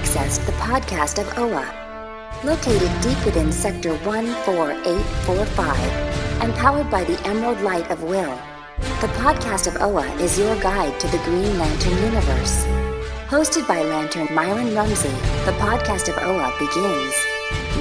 accessed the podcast of OA. Located deep within Sector 14845 and powered by the Emerald Light of Will, the podcast of OA is your guide to the Green Lantern universe. Hosted by Lantern Myron Rumsey, the podcast of OA begins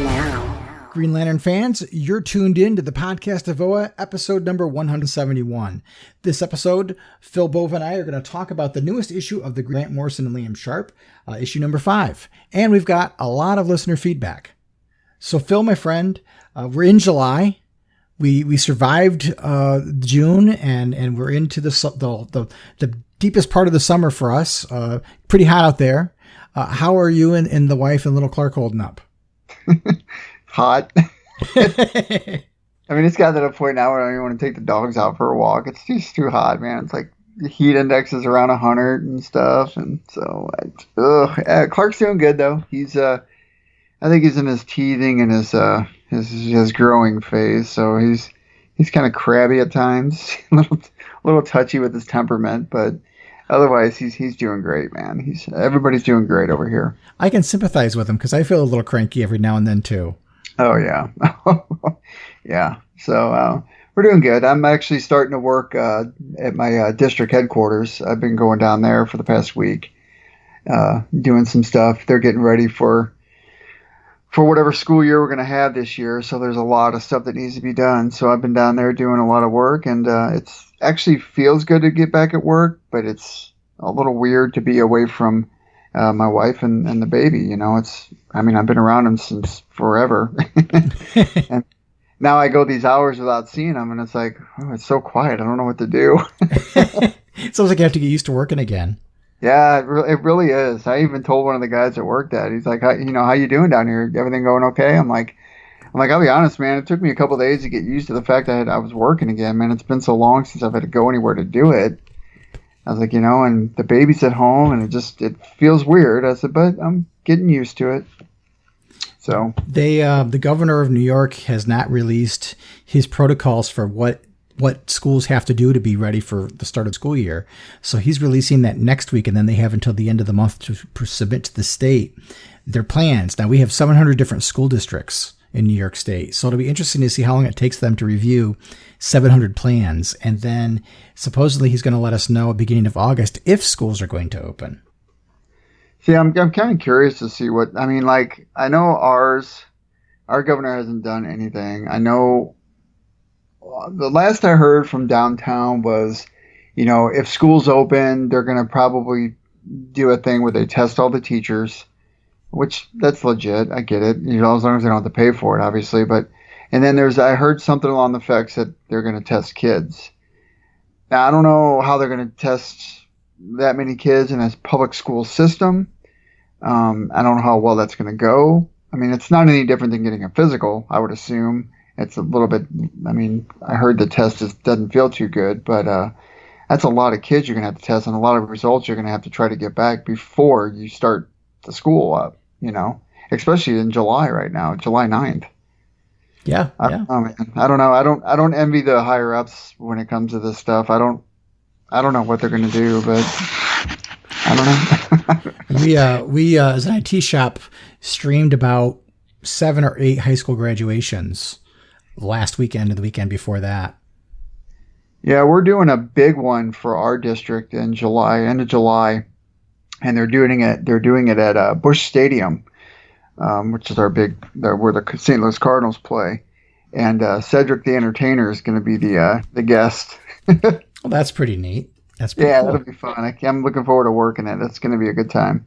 now. Green Lantern fans, you're tuned in to the podcast of OA, episode number 171. This episode, Phil, Bova, and I are going to talk about the newest issue of the Grant Morrison and Liam Sharp, issue number 5. And we've got a lot of listener feedback. So Phil, my friend, we're in July. We survived June, and we're into the deepest part of the summer for us. Pretty hot out there. How are you and the wife and little Clark holding up? Hot. I mean, it's got to the point now where I don't even want to take the dogs out for a walk. It's just too hot, man. It's like the heat index is around 100 and stuff, and so Clark's doing good though. He's I think he's in his teething and his growing phase, so he's kind of crabby at times, a little touchy with his temperament, but otherwise he's doing great, man. Everybody's doing great over here. I can sympathize with him because I feel a little cranky every now and then too. Oh yeah. Yeah. So we're doing good. I'm actually starting to work at my district headquarters. I've been going down there for the past week, doing some stuff. They're getting ready for whatever school year we're going to have this year. So there's a lot of stuff that needs to be done. So I've been down there doing a lot of work, and it's actually feels good to get back at work, but it's a little weird to be away from my wife and the baby. You know, I've been around them since forever. And now I go these hours without seeing them, and it's like, oh, it's so quiet. I don't know what to do. It sounds like you have to get used to working again. Yeah, it really is. I even told one of the guys that worked that. He's like, how you doing down here? Everything going okay? I'm like, I'll be honest, man. It took me a couple of days to get used to the fact that I was working again, man. It's been so long since I've had to go anywhere to do it. I was like, and the baby's at home, and it feels weird. I said, but I'm getting used to it. So the governor of New York has not released his protocols for what schools have to do to be ready for the start of school year. So he's releasing that next week, and then they have until the end of the month to submit to the state their plans. Now we have 700 different school districts in New York State. So it'll be interesting to see how long it takes them to review 700 plans. And then supposedly he's going to let us know at the beginning of August if schools are going to open. See, I'm kind of curious to see I know our governor hasn't done anything. I know the last I heard from downtown was, if schools open, they're going to probably do a thing where they test all the teachers, which that's legit. I get it. As long as they don't have to pay for it, obviously. And then I heard something along the effects that they're going to test kids. Now, I don't know how they're going to test that many kids in a public school system. I don't know how well that's going to go. I mean, it's not any different than getting a physical, I would assume. It's a little bit, I heard the test doesn't feel too good, but that's a lot of kids you're going to have to test, and a lot of results you're going to have to try to get back before you start the school up, especially in July right now, July 9th. Yeah. I don't know. I don't envy the higher ups when it comes to this stuff. I don't know what they're going to do, but I don't know. we as an IT shop streamed about 7 or 8 high school graduations last weekend and the weekend before that. Yeah, we're doing a big one for our district in July, end of July, and they're doing it at Busch Stadium, which is where the St. Louis Cardinals play, and Cedric the Entertainer is going to be the guest. Well, that's pretty neat. That's pretty cool. That'll be fun. I'm looking forward to working it. It's going to be a good time.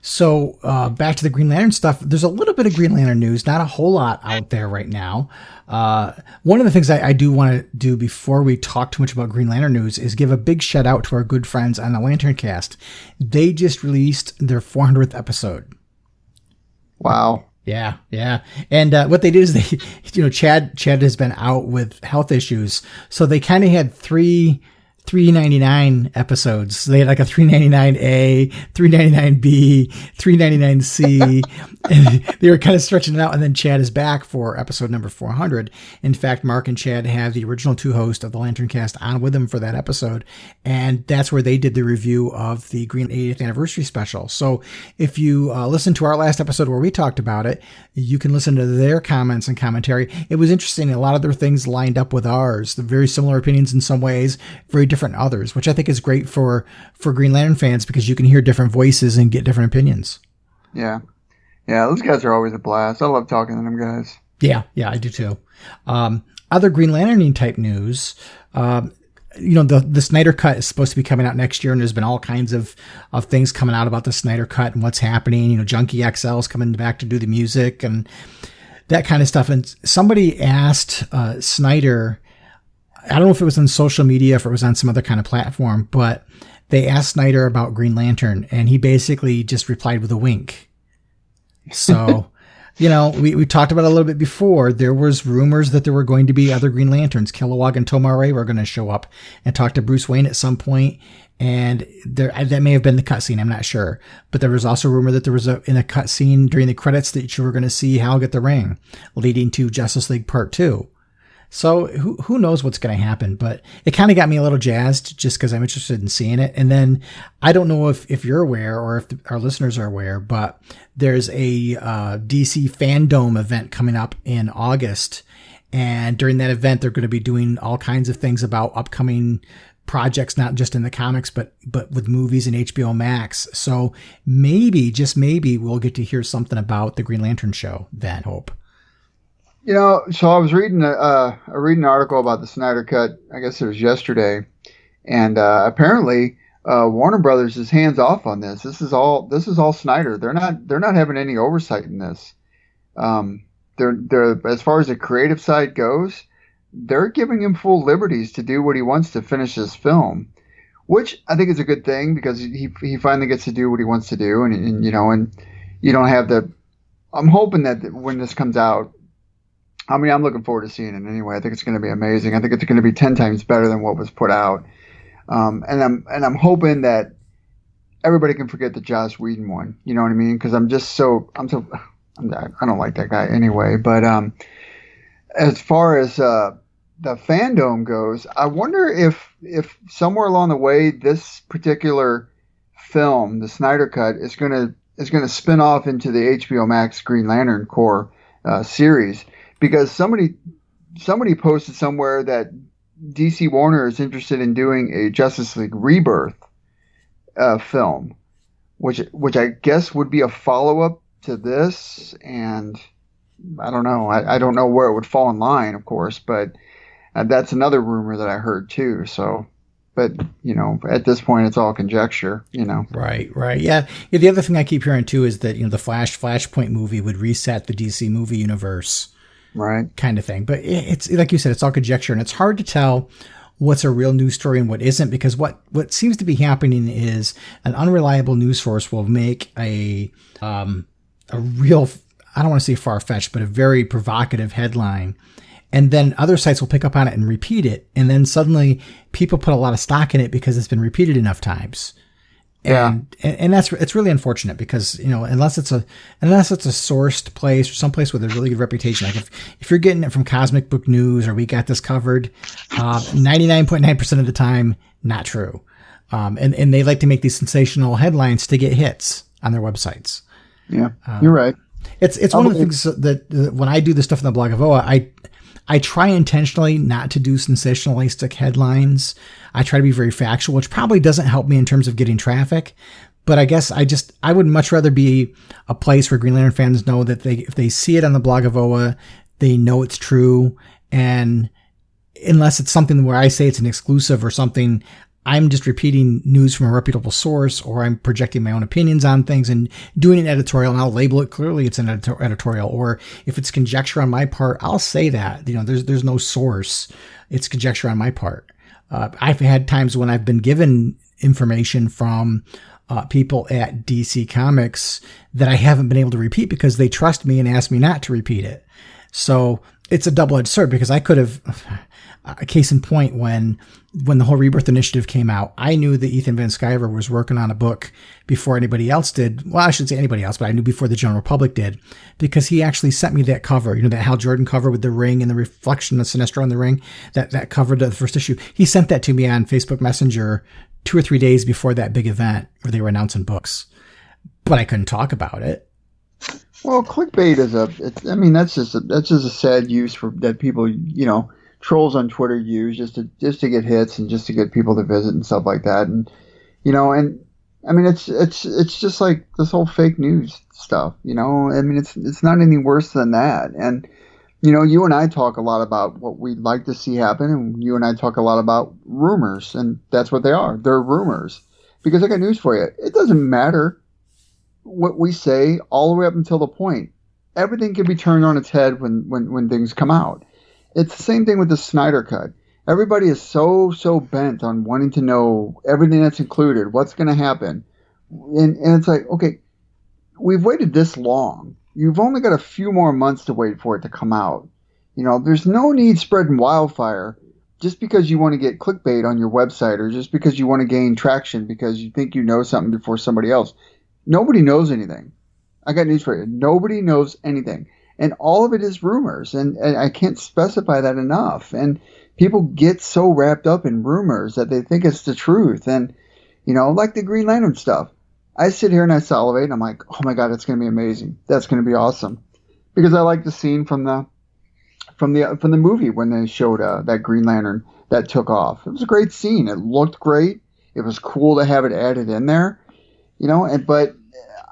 So back to the Green Lantern stuff. There's a little bit of Green Lantern news, not a whole lot out there right now. One of the things I do want to do before we talk too much about Green Lantern news is give a big shout out to our good friends on the Lantern Cast. They just released their 400th episode. Wow. Yeah. And what they did is they, Chad has been out with health issues. So they kind of had three $3.99 episodes. They had like a $3.99A, $3.99B, $3.99C. And they were kind of stretching it out. And then Chad is back for episode number 400. In fact, Mark and Chad have the original two hosts of the Lantern Cast on with them for that episode. And that's where they did the review of the Green 80th anniversary special. So if you listen to our last episode where we talked about it, you can listen to their comments and commentary. It was interesting. A lot of their things lined up with ours. The very similar opinions in some ways, very different in others, which I think is great for Green Lantern fans because you can hear different voices and get different opinions. Yeah. Yeah, those guys are always a blast. I love talking to them guys. Yeah, I do too. Other Green Lantern type news, the Snyder Cut is supposed to be coming out next year, and there's been all kinds of things coming out about the Snyder Cut and what's happening. Junkie XL is coming back to do the music and that kind of stuff. And somebody asked Snyder, I don't know if it was on social media, if it was on some other kind of platform, but they asked Snyder about Green Lantern, and he basically just replied with a wink. So, we talked about it a little bit before. There was rumors that there were going to be other Green Lanterns. Kilowog and Tomare were going to show up and talk to Bruce Wayne at some point, and that may have been the cutscene. I'm not sure, but there was also rumor that there was in a cutscene during the credits that you were going to see Hal get the ring, leading to Justice League Part 2. So who knows what's going to happen, but it kind of got me a little jazzed just because I'm interested in seeing it. And then I don't know if you're aware or if our listeners are aware, but there's a DC Fandom event coming up in August. And during that event, they're going to be doing all kinds of things about upcoming projects, not just in the comics, but with movies and HBO Max. So maybe, just maybe, we'll get to hear something about the Green Lantern show then, Hope. So I was reading an article about the Snyder Cut. I guess it was yesterday, and apparently Warner Brothers is hands off on this. This is all Snyder. They're not having any oversight in this. They're as far as the creative side goes, they're giving him full liberties to do what he wants to finish this film, which I think is a good thing because he finally gets to do what he wants to do, and you don't have the. I'm hoping that when this comes out. I'm looking forward to seeing it anyway. I think it's going to be amazing. I think it's going to be 10 times better than what was put out. And I'm hoping that everybody can forget the Joss Whedon one. You know what I mean? Because I don't like that guy anyway. But as far as the fandom goes, I wonder if somewhere along the way this particular film, the Snyder Cut, is going to spin off into the HBO Max Green Lantern Corps series. Because somebody posted somewhere that DC Warner is interested in doing a Justice League Rebirth film, which I guess would be a follow-up to this. And I don't know. I don't know where it would fall in line, of course, but that's another rumor that I heard too. So, but at this point, it's all conjecture. Right. Yeah. The other thing I keep hearing too is that the Flashpoint movie would reset the DC movie universe. Right. Kind of thing. But it's like you said, it's all conjecture, and it's hard to tell what's a real news story and what isn't, because what seems to be happening is an unreliable news source will make a real, I don't want to say far-fetched, but a very provocative headline. And then other sites will pick up on it and repeat it. And then suddenly people put a lot of stock in it because it's been repeated enough times. Yeah. And it's really unfortunate because, unless it's a sourced place or someplace with a really good reputation, like if you're getting it from Cosmic Book News or We Got This Covered, 99.9% of the time, not true. And they like to make these sensational headlines to get hits on their websites. Yeah, you're right. It's one of the things that when I do the stuff in the blog of OA, I try intentionally not to do sensationalistic headlines. I try to be very factual, which probably doesn't help me in terms of getting traffic. But I guess I would much rather be a place where Green Lantern fans know that if they see it on the blog of OA, they know it's true. And unless it's something where I say it's an exclusive or something, I'm just repeating news from a reputable source, or I'm projecting my own opinions on things and doing an editorial, and I'll label it clearly it's an editorial. Or if it's conjecture on my part, I'll say that, there's no source. It's conjecture on my part. I've had times when I've been given information from people at DC Comics that I haven't been able to repeat because they trust me and ask me not to repeat it. So it's a double-edged sword because I could have, a case in point, when the whole Rebirth Initiative came out, I knew that Ethan Van Sciver was working on a book before anybody else did. Well, I shouldn't say anybody else, but I knew before the general public did, because he actually sent me that cover, that Hal Jordan cover with the ring and the reflection of Sinestro on the ring, that covered the first issue. He sent that to me on Facebook Messenger 2 or 3 days before that big event where they were announcing books, but I couldn't talk about it. Well, clickbait is that's just a sad use that people, trolls on Twitter use just to get hits and just to get people to visit and stuff like that. And, it's just like this whole fake news stuff, it's not any worse than that. And, you and I talk a lot about what we'd like to see happen. And you and I talk a lot about rumors, and that's what they are. They're rumors. Because I got news for you. It doesn't matter what we say all the way up until the point. Everything can be turned on its head when things come out. It's the same thing with the Snyder Cut. Everybody is so bent on wanting to know everything that's included, what's going to happen. And it's like, okay, we've waited this long. You've only got a few more months to wait for it to come out. There's no need spreading wildfire just because you want to get clickbait on your website, or just because you want to gain traction because you think you know something before somebody else. Nobody knows anything. I got news for you. Nobody knows anything. And all of it is rumors. And I can't specify that enough. And people get so wrapped up in rumors that they think it's the truth. And, like the Green Lantern stuff. I sit here and I salivate and I'm like, oh my God, it's going to be amazing. That's going to be awesome. Because I like the scene from the movie when they showed that Green Lantern that took off. It was a great scene. It looked great. It was cool to have it added in there. But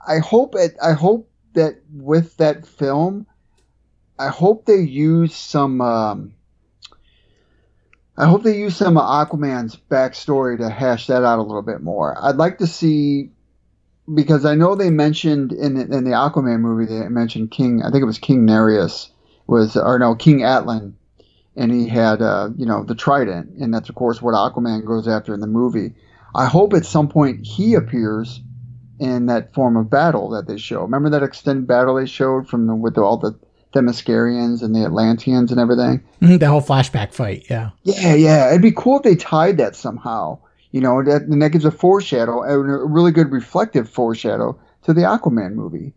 I hope that with that film, I hope they use some Aquaman's backstory to hash that out a little bit more. I'd like to see, because I know they mentioned in the Aquaman movie, they mentioned King Nereus King Atlan, and he had the trident, and that's of course what Aquaman goes after in the movie. I hope at some point he appears in that form of battle that they show. Remember that extended battle they showed with all the Themyscirians and the Atlanteans and everything? Mm-hmm, the whole flashback fight, yeah. Yeah. It'd be cool if they tied that somehow. That gives a really good reflective foreshadow to the Aquaman movie.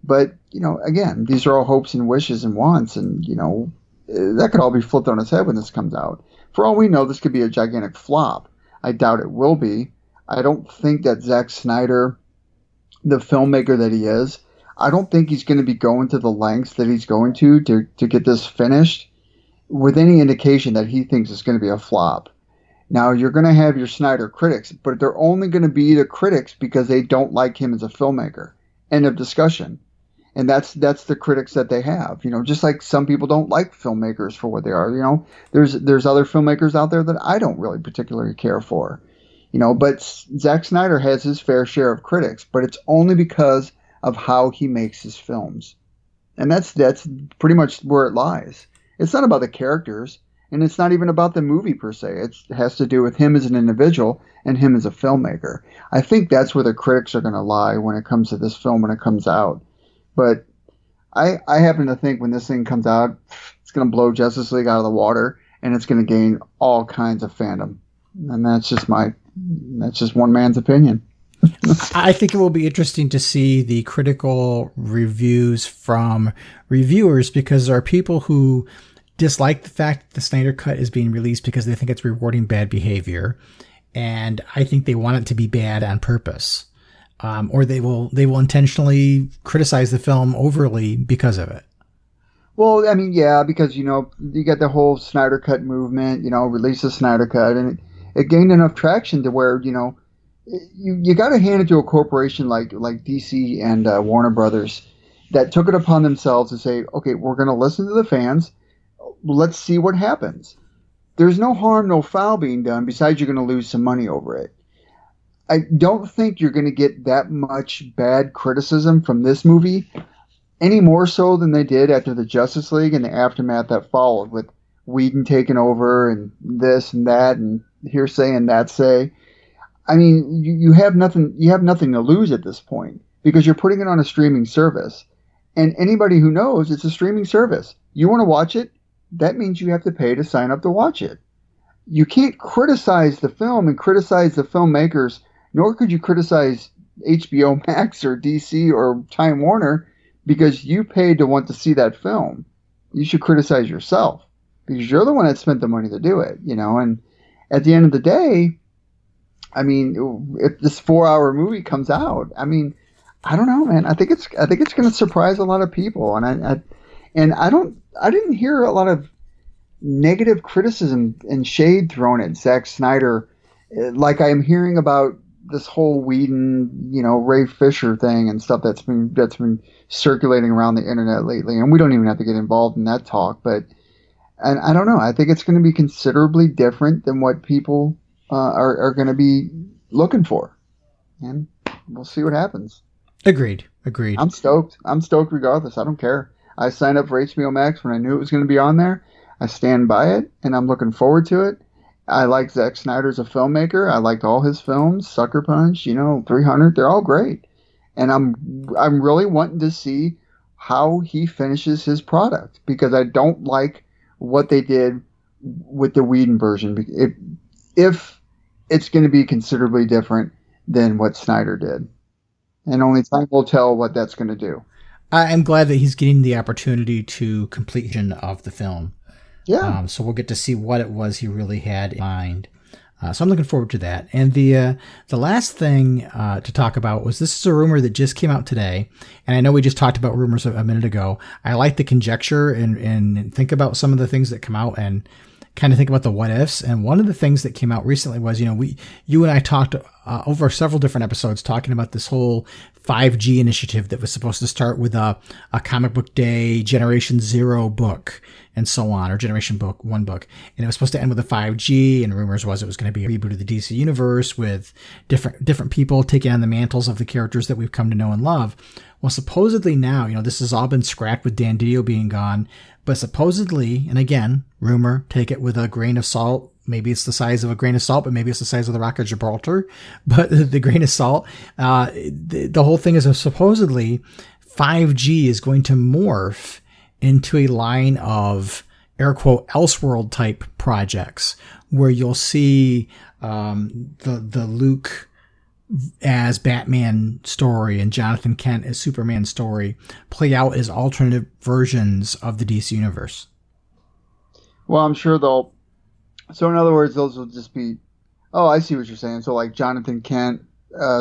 But, again, these are all hopes and wishes and wants, and, that could all be flipped on its head when this comes out. For all we know, this could be a gigantic flop. I doubt it will be. I don't think that Zack Snyder, the filmmaker that he is, I don't think he's going to be going to the lengths that he's going to get this finished with any indication that he thinks it's going to be a flop. Now, you're going to have your Snyder critics, but they're only going to be the critics because they don't like him as a filmmaker. End of discussion. And that's the critics that they have. Just like some people don't like filmmakers for what they are. There's other filmmakers out there that I don't really particularly care for. But Zack Snyder has his fair share of critics, but it's only because of how he makes his films. And that's pretty much where it lies. It's not about the characters, and it's not even about the movie per se. It has to do with him as an individual and him as a filmmaker. I think that's where the critics are going to lie when it comes to this film when it comes out. But I happen to think when this thing comes out, it's going to blow Justice League out of the water, and it's going to gain all kinds of fandom. And that's just one man's opinion. I think it will be interesting to see the critical reviews from reviewers, because there are people who dislike the fact that the Snyder Cut is being released because they think it's rewarding bad behavior. And I think they want it to be bad on purpose. Or they will intentionally criticize the film overly because of it. Well, I mean, yeah, because, you got the whole Snyder Cut movement, release the Snyder Cut, and it gained enough traction to where, you got to hand it to a corporation like DC and Warner Brothers that took it upon themselves to say, okay, we're going to listen to the fans. Let's see what happens. There's no harm, no foul being done. Besides, you're going to lose some money over it. I don't think you're going to get that much bad criticism from this movie, any more so than they did after the Justice League and the aftermath that followed, with Whedon taking over and this and that and hearsay and that say. I mean, you have nothing to lose at this point because you're putting it on a streaming service. And anybody who knows it's a streaming service, you want to watch it, that means you have to pay to sign up to watch it. You can't criticize the film and criticize the filmmakers, nor could you criticize HBO Max or DC or Time Warner because you paid to want to see that film. You should criticize yourself because you're the one that spent the money to do it, and at the end of the day, I mean, if this 4-hour movie comes out, I mean, I don't know, man. I think it's going to surprise a lot of people, and I didn't hear a lot of negative criticism and shade thrown at Zack Snyder, like I'm hearing about this whole Whedon, Ray Fisher thing and stuff that's been circulating around the internet lately. And we don't even have to get involved in that talk, but I don't know. I think it's going to be considerably different than what people are going to be looking for, and we'll see what happens. Agreed. I'm stoked regardless. I don't care. I signed up for HBO Max when I knew it was going to be on there. I stand by it, and I'm looking forward to it. I like Zack Snyder as a filmmaker. I liked all his films, Sucker Punch, 300. They're all great, and I'm really wanting to see how he finishes his product because I don't like what they did with the Whedon version. If it's going to be considerably different than what Snyder did, and only time will tell what that's going to do. I'm glad that he's getting the opportunity to completion of the film. Yeah. So we'll get to see what it was he really had in mind. So I'm looking forward to that. And the last thing to talk about was this is a rumor that just came out today. And I know we just talked about rumors a minute ago. I like the conjecture and think about some of the things that come out and kind of think about the what ifs. And one of the things that came out recently was, you and I talked over several different episodes talking about this whole 5G initiative that was supposed to start with a comic book day Generation 0 book and so on, or Generation 1 book. And it was supposed to end with a 5G, and rumors was it was going to be a reboot of the DC universe with different people taking on the mantles of the characters that we've come to know and love. Well, supposedly now, this has all been scrapped with Dan Didio being gone, but supposedly, and again, rumor, take it with a grain of salt. Maybe it's the size of a grain of salt, but maybe it's the size of the Rock of Gibraltar. But the grain of salt, the whole thing is supposedly 5G is going to morph into a line of air quote Elseworld type projects where you'll see the Luke as Batman story and Jonathan Kent as Superman story play out as alternative versions of the DC universe. Well, I'm sure they'll. So in other words, those will just be. Oh, I see what you're saying. So like Jonathan Kent,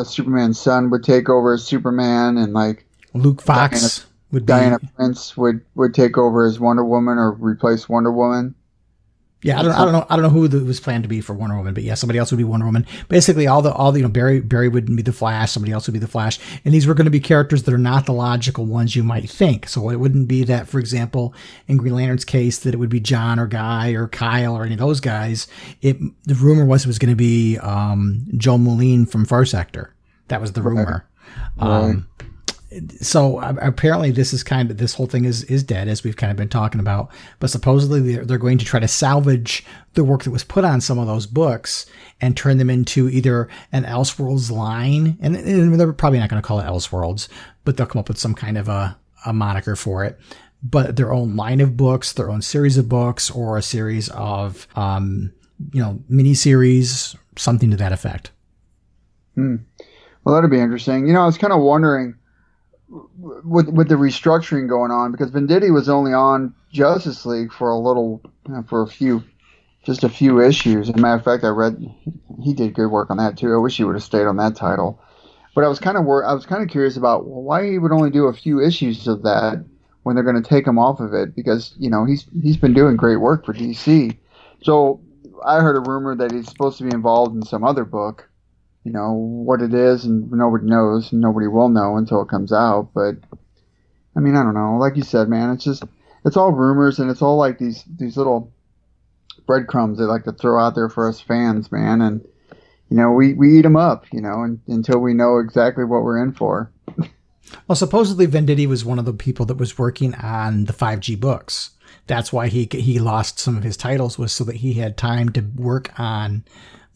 Superman's son, would take over as Superman, and like Luke Fox Diana Prince would take over as Wonder Woman or replace Wonder Woman. Yeah, I don't know who was planned to be for Wonder Woman, but yeah, somebody else would be Wonder Woman. Basically, all the Barry would be the Flash, somebody else would be the Flash, and these were going to be characters that are not the logical ones you might think. So it wouldn't be that, for example, in Green Lantern's case, that it would be John or Guy or Kyle or any of those guys. The rumor was it was going to be Joel Moline from Far Sector. That was the rumor. Right. So apparently this whole thing is dead, as we've kind of been talking about, but supposedly they're going to try to salvage the work that was put on some of those books and turn them into either an Elseworlds line, and they're probably not going to call it Elseworlds, but they'll come up with some kind of a moniker for it, but their own line of books, their own series of books, or a series of, mini-series, something to that effect. Well, that'd be interesting. I was kind of wondering, with the restructuring going on, because Venditti was only on Justice League for a few issues. As a matter of fact, I read he did good work on that too. I wish he would have stayed on that title. But I was kind of curious about why he would only do a few issues of that when they're going to take him off of it, because he's been doing great work for DC. So I heard a rumor that he's supposed to be involved in some other book. What it is, and nobody knows, and nobody will know until it comes out. But I mean, I don't know. Like you said, man, it's all rumors, and it's all like these little breadcrumbs they like to throw out there for us fans, man. And we eat them up, until we know exactly what we're in for. Well, supposedly Venditti was one of the people that was working on the 5G books. That's why he lost some of his titles, was so that he had time to work on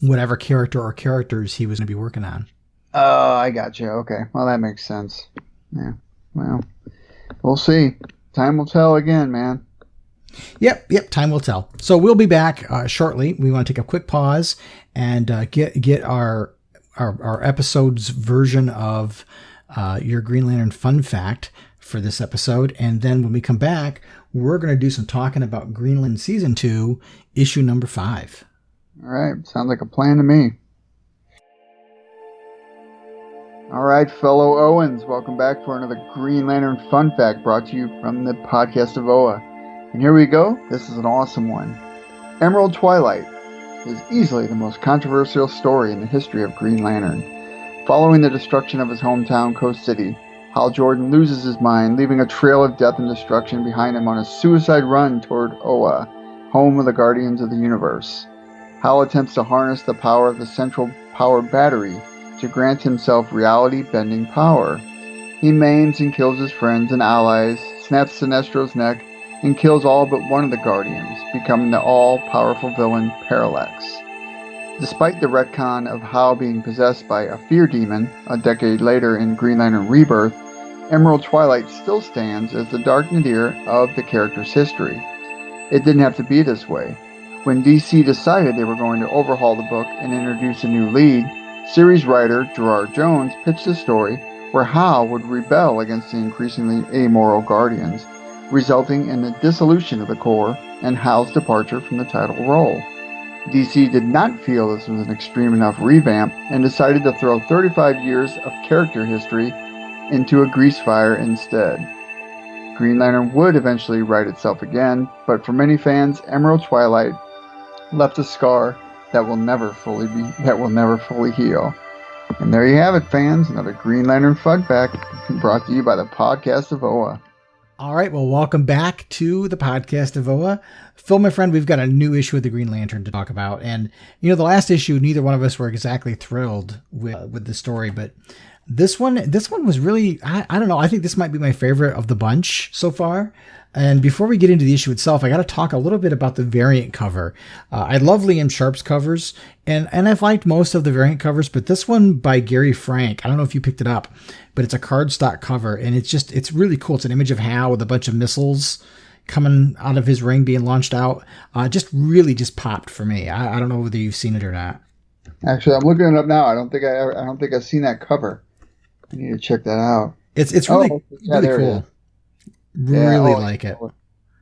whatever character or characters he was going to be working on. Oh, I got you. Okay. Well, that makes sense. Yeah. Well, we'll see. Time will tell again, man. Yep. Time will tell. So we'll be back shortly. We want to take a quick pause and get our episode's version of your Green Lantern fun fact for this episode. And then when we come back, we're going to do some talking about Green Lantern Season 2, issue number 5. All right. Sounds like a plan to me. All right, fellow Owens, welcome back for another Green Lantern fun fact brought to you from the podcast of Oa. And here we go. This is an awesome one. Emerald Twilight is easily the most controversial story in the history of Green Lantern. Following the destruction of his hometown, Coast City, Hal Jordan loses his mind, leaving a trail of death and destruction behind him on a suicide run toward Oa, home of the Guardians of the Universe. Hal attempts to harness the power of the Central Power Battery to grant himself reality-bending power. He maims and kills his friends and allies, snaps Sinestro's neck, and kills all but one of the Guardians, becoming the all-powerful villain Parallax. Despite the retcon of Hal being possessed by a fear demon a decade later in Green Lantern Rebirth, Emerald Twilight still stands as the dark nadir of the character's history. It didn't have to be this way. When DC decided they were going to overhaul the book and introduce a new lead, series writer Gerard Jones pitched a story where Hal would rebel against the increasingly amoral Guardians, resulting in the dissolution of the Corps and Hal's departure from the title role. DC did not feel this was an extreme enough revamp and decided to throw 35 years of character history into a grease fire instead. Green Lantern would eventually right itself again, but for many fans, Emerald Twilight left a scar that will never fully heal. And there you have it, fans. Another Green Lantern fun fact brought to you by the podcast of Oa. All right, well, welcome back to the podcast of Oa. Phil, my friend, we've got a new issue of the Green Lantern to talk about. And, the last issue, neither one of us were exactly thrilled with the story, but this one was really, I don't know, I think this might be my favorite of the bunch so far. And before we get into the issue itself, I got to talk a little bit about the variant cover. I love Liam Sharp's covers, and I've liked most of the variant covers, but this one by Gary Frank, I don't know if you picked it up, but it's a cardstock cover, and it's really cool. It's an image of Hal with a bunch of missiles coming out of his ring being launched out. Just popped for me. I don't know whether you've seen it or not. Actually, I'm looking it up now. I don't think I've seen that cover. I need to check that out. It's really cool. Really like it.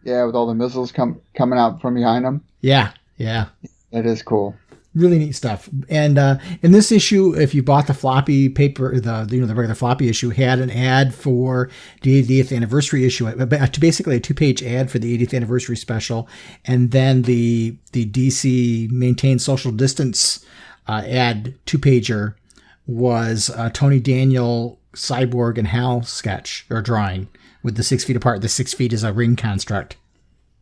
Yeah, with all the missiles coming out from behind them. Yeah. It is cool. Really neat stuff. And in this issue, if you bought the floppy paper, the regular floppy issue had an ad for the 80th anniversary issue, basically a 2-page ad for the 80th anniversary special, and then the DC maintain social distance ad 2-pager was Tony Daniel, Cyborg, and Hal sketch or drawing with the 6 feet apart. The 6 feet is a ring construct.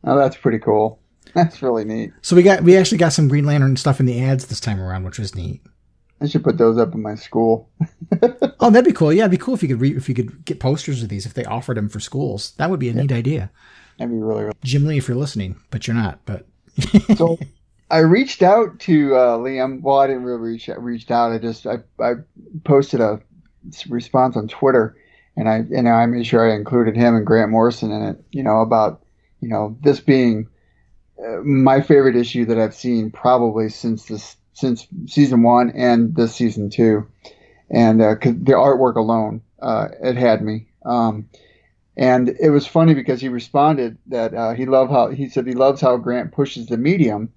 Oh, that's pretty cool. That's really neat. So we actually got some Green Lantern stuff in the ads this time around, which was neat. I should put those up in my school. Oh, that'd be cool. Yeah, it'd be cool if you could get posters of these if they offered them for schools. That would be a neat idea. That'd be really, really. Jim Lee, if you're listening, but you're not. But so I reached out to Liam. Well, I didn't really reach out. I posted a response on Twitter, and I made sure I included him and Grant Morrison in it. About this being my favorite issue that I've seen probably since season 1 and this season 2, and because the artwork alone, it had me. And it was funny because he responded that he loves how Grant pushes the medium.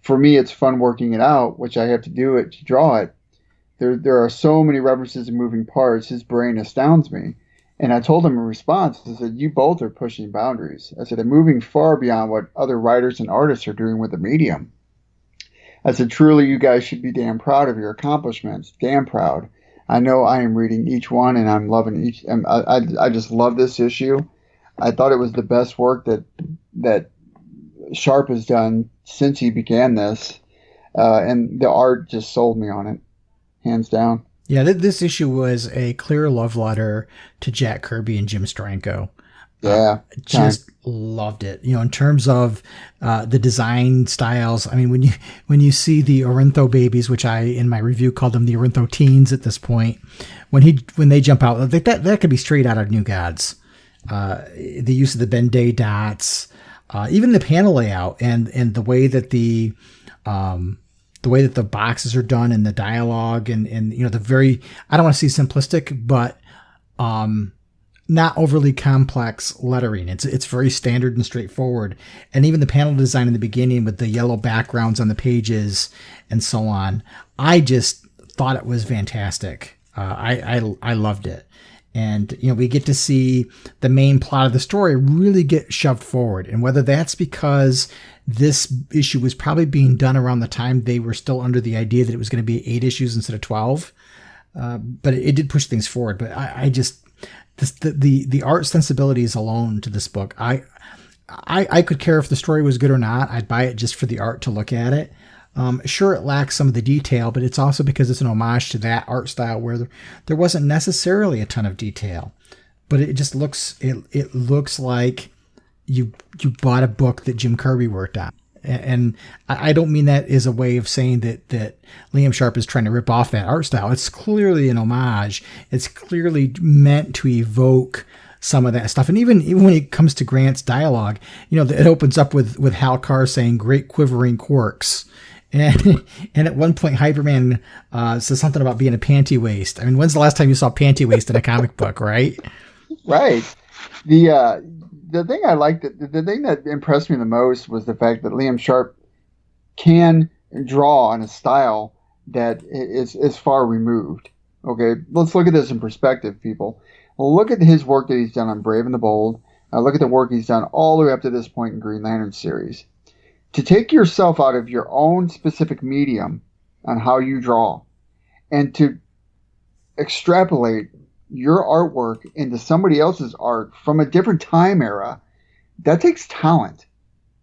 For me, it's fun working it out, which I have to do it to draw it. There are so many references and moving parts. His brain astounds me. And I told him in response, I said, you both are pushing boundaries. I said, they're moving far beyond what other writers and artists are doing with the medium. I said, truly, you guys should be damn proud of your accomplishments. Damn proud. I know I am reading each one, and I'm loving each. I just love this issue. I thought it was the best work that Sharp has done since he began this. And the art just sold me on it, hands down. Yeah, this issue was a clear love letter to Jack Kirby and Jim Steranko. Yeah. Just loved it. In terms of the design styles, I mean, when you see the Orintho babies, which I, in my review, called them the Orintho teens at this point, when they jump out, that could be straight out of New Gods. The use of the Ben-Day dots, even the panel layout and the way that the way that the boxes are done and the dialogue and the very, I don't want to say simplistic, but not overly complex lettering. It's very standard and straightforward. And even the panel design in the beginning with the yellow backgrounds on the pages and so on, I just thought it was fantastic. I loved it. And, we get to see the main plot of the story really get shoved forward. And whether that's because this issue was probably being done around the time they were still under the idea that it was going to be 8 issues instead of 12. But it did push things forward. But I just, the art sensibilities alone to this book, I could care if the story was good or not. I'd buy it just for the art to look at it. Sure, it lacks some of the detail, but it's also because it's an homage to that art style where there wasn't necessarily a ton of detail, but it just looks, it looks like you bought a book that Jim Kirby worked on. And I don't mean that as a way of saying that Liam Sharp is trying to rip off that art style. It's clearly an homage. It's clearly meant to evoke some of that stuff. And even when it comes to Grant's dialogue, it opens up with Hal Carr saying "great quivering quirks." And at one point, Hyperman says something about being a panty waist. I mean, when's the last time you saw panty waist in a comic book, right? Right. The thing I liked, the thing that impressed me the most was the fact that Liam Sharp can draw on a style that is far removed. Okay, let's look at this in perspective, people. Well, look at his work that he's done on Brave and the Bold. Look at the work he's done all the way up to this point in Green Lantern series. To take yourself out of your own specific medium on how you draw and to extrapolate your artwork into somebody else's art from a different time era, that takes talent.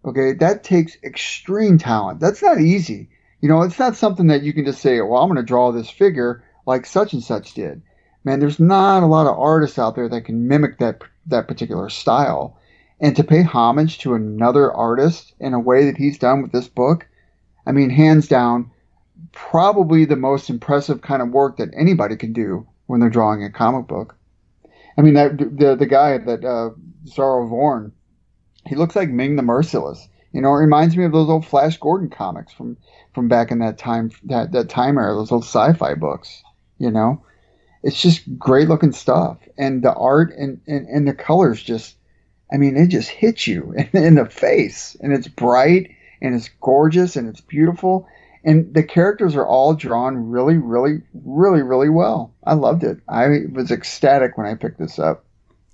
Okay, that takes extreme talent. That's not easy. It's not something that you can just say, well, I'm going to draw this figure like such and such did. Man, there's not a lot of artists out there that can mimic that particular style. And to pay homage to another artist in a way that he's done with this book, I mean, hands down, probably the most impressive kind of work that anybody can do when they're drawing a comic book. I mean, the guy that Zorro Vorn, he looks like Ming the Merciless. It reminds me of those old Flash Gordon comics from back in that time era, those old sci-fi books. It's just great looking stuff, and the art and the colors just. I mean, it just hits you in the face, and it's bright, and it's gorgeous, and it's beautiful, and the characters are all drawn really, really, really, really well. I loved it. I was ecstatic when I picked this up.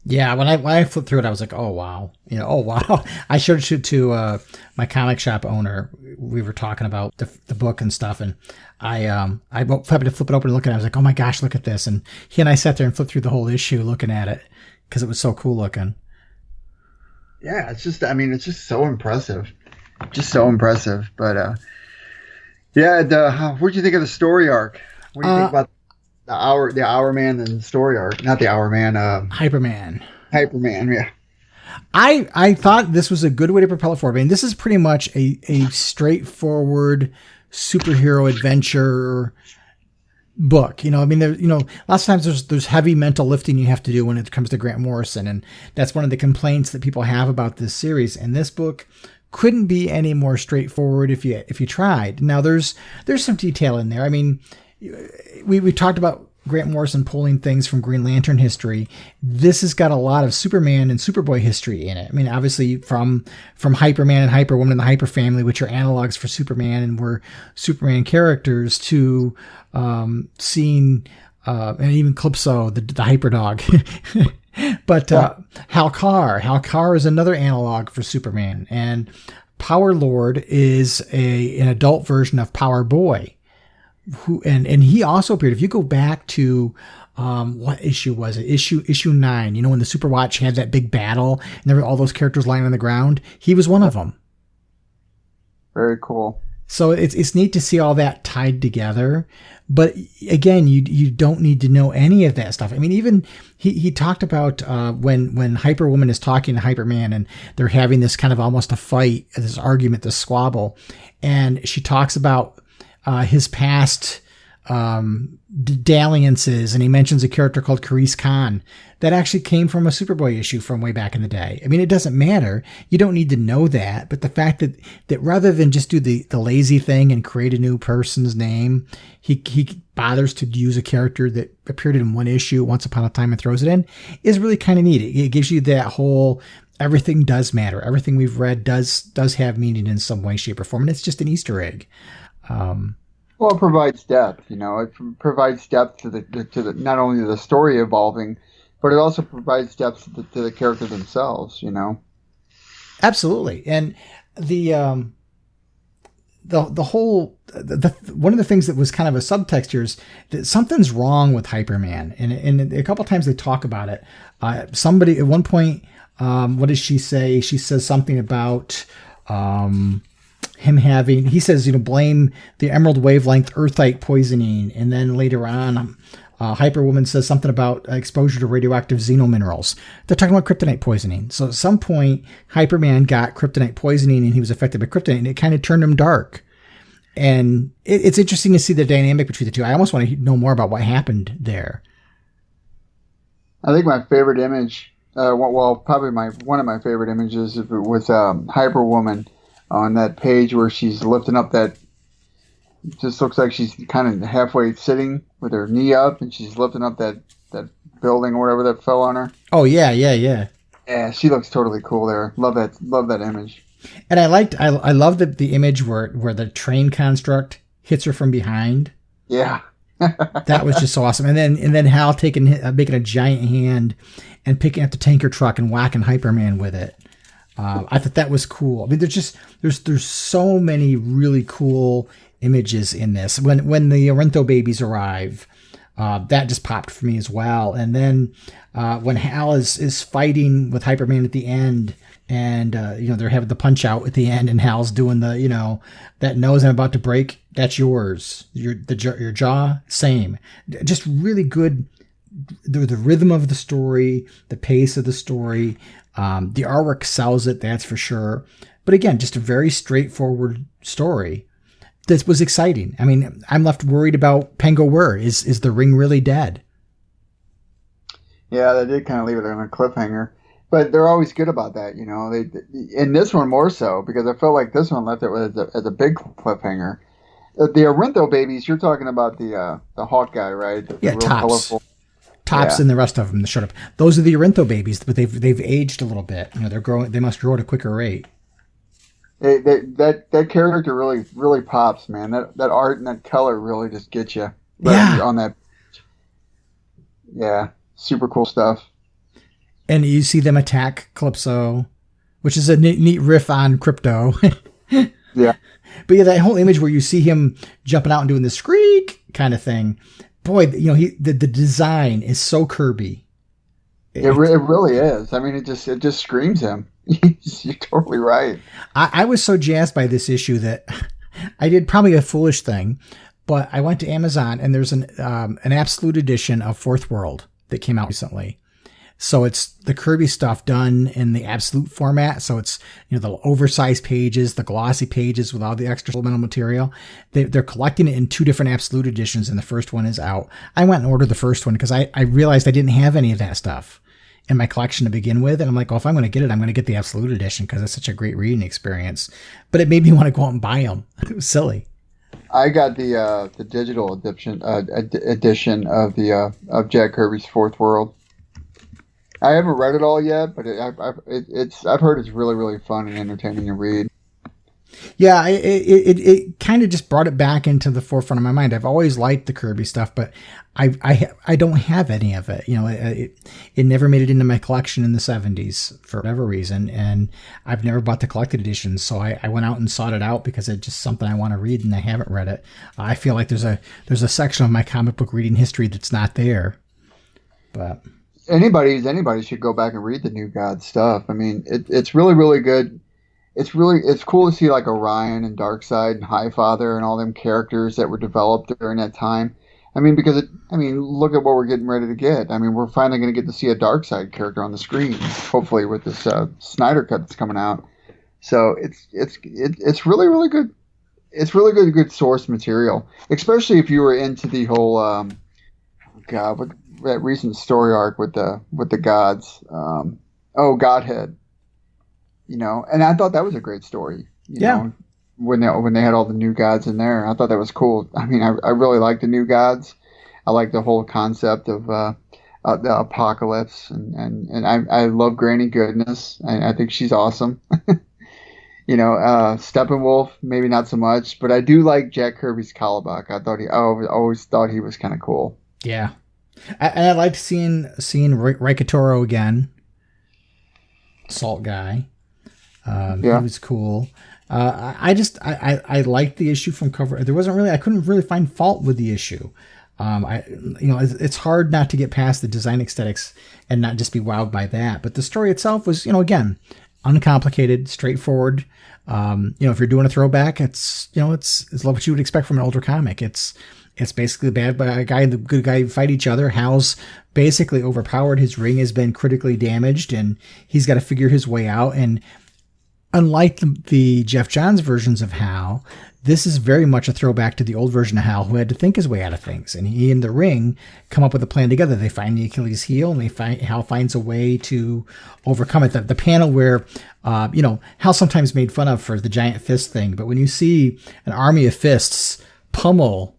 Yeah, when I flipped through it, I was like, oh wow, oh wow. I showed it to my comic shop owner. We were talking about the book and stuff, and I happened to flip it open and look at it. I was like, oh my gosh, look at this! And he and I sat there and flipped through the whole issue looking at it because it was so cool looking. Yeah, it's just so impressive. Just so impressive. But, what'd you think of the story arc? What do you think about the Hour Man and the story arc? Not the Hour Man, Hyperman. Hyperman, yeah. I thought this was a good way to propel it forward. I mean, this is pretty much a straightforward superhero adventure book. Lots of times there's heavy mental lifting you have to do when it comes to Grant Morrison, and that's one of the complaints that people have about this series. And this book couldn't be any more straightforward if you tried. Now there's some detail in there. I mean, we talked about Grant Morrison pulling things from Green Lantern history. This has got a lot of Superman and Superboy history in it. I mean, obviously from Hyperman and Hyperwoman and the Hyper family, which are analogs for Superman and were Superman characters, to seeing and even Calypso, the Hyperdog. But Hal Carr is another analog for Superman, and Power Lord is an adult version of Power Boy. And he also appeared, if you go back to what issue was it? Issue 9, when the Super Watch had that big battle and there were all those characters lying on the ground. He was one of them. Very cool. So it's neat to see all that tied together. But again, you don't need to know any of that stuff. I mean, even he talked about when Hyperwoman is talking to Hyperman and they're having this kind of almost a fight, this argument, this squabble, and she talks about his past dalliances, and he mentions a character called Carice Khan that actually came from a Superboy issue from way back in the day. I mean, it doesn't matter. You don't need to know that, but the fact that rather than just do the lazy thing and create a new person's name, he bothers to use a character that appeared in one issue once upon a time and throws it in is really kind of neat. It gives you that whole everything does matter. Everything we've read does have meaning in some way, shape, or form, and it's just an Easter egg. Well, it provides depth. It provides depth to the not only the story evolving, but it also provides depth to the characters themselves. Absolutely, and the whole one of the things that was kind of a subtext here is that something's wrong with Hyperman, and a couple times they talk about it. Somebody at one point, what does she say? She says something about him having, he says, blame the emerald wavelength earthite poisoning. And then later on, Hyperwoman says something about exposure to radioactive xenominerals. They're talking about kryptonite poisoning. So at some point, Hyperman got kryptonite poisoning and he was affected by kryptonite, and it kind of turned him dark. And it's interesting to see the dynamic between the two. I almost want to know more about what happened there. I think my favorite image, probably one of my favorite images was Hyperwoman on that page where she's lifting up that, just looks like she's kind of halfway sitting with her knee up, and she's lifting up that building or whatever that fell on her. Oh yeah. Yeah, she looks totally cool there. Love that image. And I love the image where the train construct hits her from behind. Yeah. That was just so awesome. And then Hal making a giant hand and picking up the tanker truck and whacking Hyperman with it. I thought that was cool. I mean, there's so many really cool images in this. When the Orentho babies arrive, that just popped for me as well. And then when Hal is fighting with Hyperman at the end, and they're having the punch out at the end, and Hal's doing the that nose I'm about to break, that's yours. Your jaw, same. Just really good. The rhythm of the story, the pace of the story. The artwork sells it, that's for sure. But again, just a very straightforward story that was exciting. I mean, I'm left worried about Penguin Word. Is the ring really dead? Yeah, they did kind of leave it on a cliffhanger. But they're always good about that, They in this one more so, because I felt like this one left it as a big cliffhanger. The Orentho babies, you're talking about the Hawk guy, right? The real Tops. Colorful. Tops and the rest of them that showed up. Those are the Orentho babies, but they've aged a little bit. They're growing. They must grow at a quicker rate. That character really pops, man. That art and that color really just gets you. On that. Yeah, super cool stuff. And you see them attack Calypso, which is a neat riff on Crypto. Yeah. But yeah, that whole image where you see him jumping out and doing the screek kind of thing. Boy, the design is so Kirby. It really is. I mean, it just screams him. You're totally right. I was so jazzed by this issue that I did probably a foolish thing, but I went to Amazon and there's an absolute edition of Fourth World that came out recently. So it's the Kirby stuff done in the absolute format. So it's, the oversized pages, the glossy pages with all the extra supplemental material. They're collecting it in two different absolute editions, and the first one is out. I went and ordered the first one because I realized I didn't have any of that stuff in my collection to begin with. And I'm like, well, if I'm going to get it, I'm going to get the absolute edition because it's such a great reading experience. But it made me want to go out and buy them. It was silly. I got the digital edition of Jack Kirby's Fourth World. I haven't read it all yet, but I've heard it's really, really fun and entertaining to read. Yeah, it kind of just brought it back into the forefront of my mind. I've always liked the Kirby stuff, but I don't have any of it. It never made it into my collection in the 70s for whatever reason, and I've never bought the collected editions. So I went out and sought it out because it's just something I want to read, and I haven't read it. I feel like there's a section of my comic book reading history that's not there, but. Anybody should go back and read the New God stuff. I mean, it's really, really good. It's cool to see like Orion and Darkseid and Highfather and all them characters that were developed during that time. I mean, because look at what we're getting ready to get. I mean, we're finally going to get to see a Darkseid character on the screen, hopefully with this Snyder Cut that's coming out. So it's really, really good. it's really good source material, especially if you were into the whole what that recent story arc with the gods. Godhead. And I thought that was a great story. You know, when they had all the new gods in there, I thought that was cool. I mean, I really like the new gods. I like the whole concept of the apocalypse, and I love Granny Goodness. I think she's awesome. Steppenwolf, maybe not so much, but I do like Jack Kirby's Calabuck. I always thought he was kind of cool. Yeah. And I liked seeing Raikotoro again. Salt guy. He was cool. I liked the issue from cover. I couldn't really find fault with the issue. It's hard not to get past the design aesthetics and not just be wowed by that. But the story itself was, again, uncomplicated, straightforward. If you're doing a throwback, it's what you would expect from an older comic. It's basically the bad guy and the good guy fight each other. Hal's basically overpowered. His ring has been critically damaged, and he's got to figure his way out. And unlike the Jeff Johns versions of Hal, this is very much a throwback to the old version of Hal, who had to think his way out of things. And he and the Ring come up with a plan together. They find the Achilles heel, and Hal finds a way to overcome it. The panel where, Hal sometimes made fun of for the giant fist thing, but when you see an army of fists pummel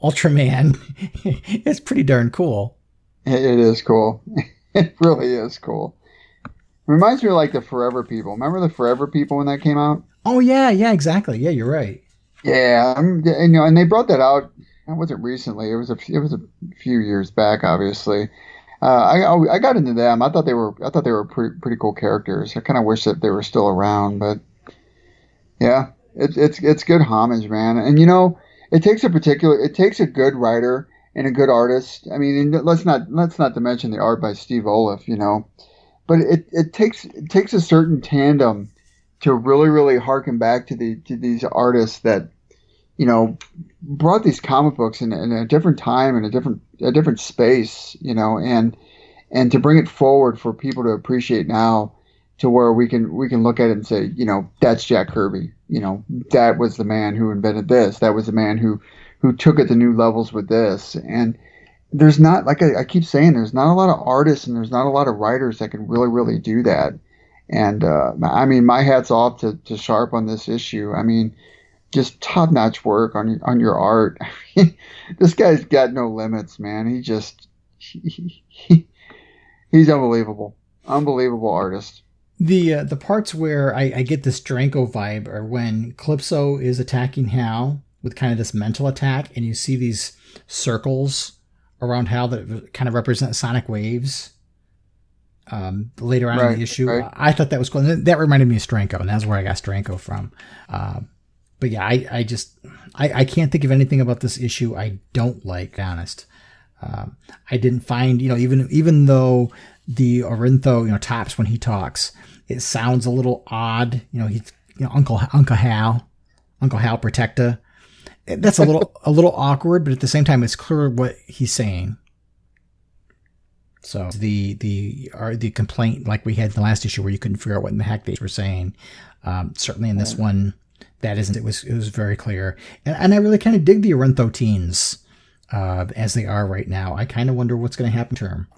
Ultraman, it's pretty darn cool. It is cool. It really is cool. Reminds me of like the Forever People. Remember the Forever People when that came out? Oh yeah, exactly. Yeah, you're right. Yeah, and they brought that out. That wasn't recently. It was a few years back, obviously. I got into them. I thought they were pretty cool characters. I kind of wish that they were still around, but yeah, it's good homage, man. And it takes a good writer and a good artist. I mean, let's not to mention the art by Steve Oliff, but it takes a certain tandem to really, really harken back to these artists that, brought these comic books in a different time and a different space, and to bring it forward for people to appreciate now, to where we can look at it and say, that's Jack Kirby. That was the man who invented this. That was the man who took it to new levels with this. And there's not, like I keep saying, there's not a lot of artists and there's not a lot of writers that can really, really do that. And I mean, my hat's off to Sharp on this issue. I mean, just top-notch work on your art. This guy's got no limits, man. He's unbelievable. Unbelievable artist. The parts where I get this Dranko vibe are when Calypso is attacking Hal with kind of this mental attack, and you see these circles around Hal that kind of represent sonic waves. Later on in the issue, right. I thought that was cool. That reminded me of Stranko, and that's where I got Stranko from. But yeah, I can't think of anything about this issue I don't like, to be honest. I didn't find, even though the Orintho, tops when he talks, it sounds a little odd. He's, Uncle Hal Protecta. That's a little awkward, but at the same time, it's clear what he's saying. So the complaint, like we had in the last issue, where you couldn't figure out what in the heck they were saying, certainly in this one, that isn't. It was very clear, and I really kind of dig the Orintho teens as they are right now. I kind of wonder what's going to happen to them.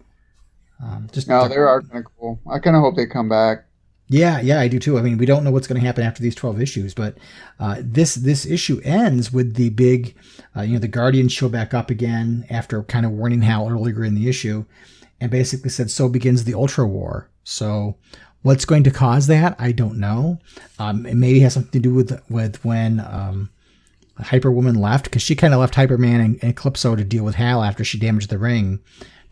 They are kind of cool. I kind of hope they come back. Yeah, I do too. I mean, we don't know what's going to happen after these 12 issues, but this issue ends with the big, the Guardians show back up again after kind of warning Hal earlier in the issue, and basically said, so begins the Ultra War. So what's going to cause that? I don't know. It maybe has something to do with when Hyper Woman left, because she kind of left Hyperman and Calypso to deal with Hal after she damaged the ring,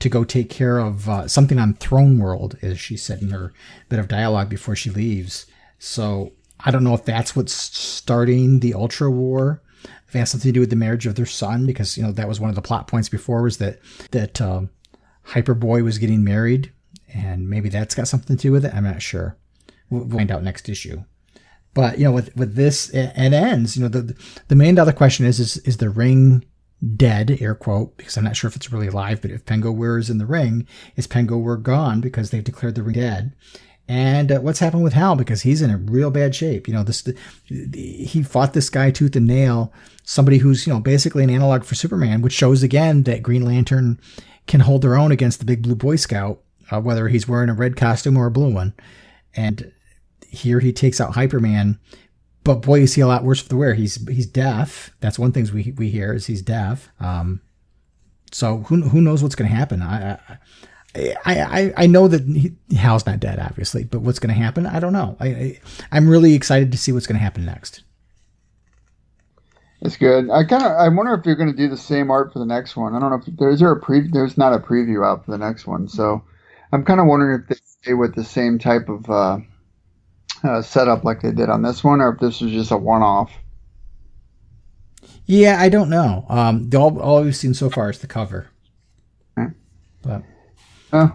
to go take care of something on Throne World, as she said in her bit of dialogue before she leaves. So I don't know if that's what's starting the Ultra War. If it has something to do with the marriage of their son, because that was one of the plot points before, was that Hyperboy was getting married, and maybe that's got something to do with it. I'm not sure. We'll find out next issue. But with this, it ends. The $1 million question is the ring dead, air quote, because I'm not sure if it's really alive, but if Pengueware is in the ring, is Pengueware gone because they've declared the ring dead? And what's happened with Hal, because he's in a real bad shape. He fought this guy tooth and nail, somebody who's, basically an analog for Superman, which shows again that Green Lantern can hold their own against the big blue Boy Scout, whether he's wearing a red costume or a blue one. And here he takes out Hyperman, but boy, is he a lot worse for the wear. He's deaf. That's one thing we hear is he's deaf. So who knows what's going to happen? I know that Hal's not dead, obviously, but what's going to happen? I don't know. I'm really excited to see what's going to happen next. It's good. I wonder if you're going to do the same art for the next one. I don't know if there's not a preview out for the next one, so I'm kind of wondering if they stay with the same type of setup like they did on this one, or if this was just a one-off. Yeah, I don't know. All we've seen so far is the cover. Okay. But.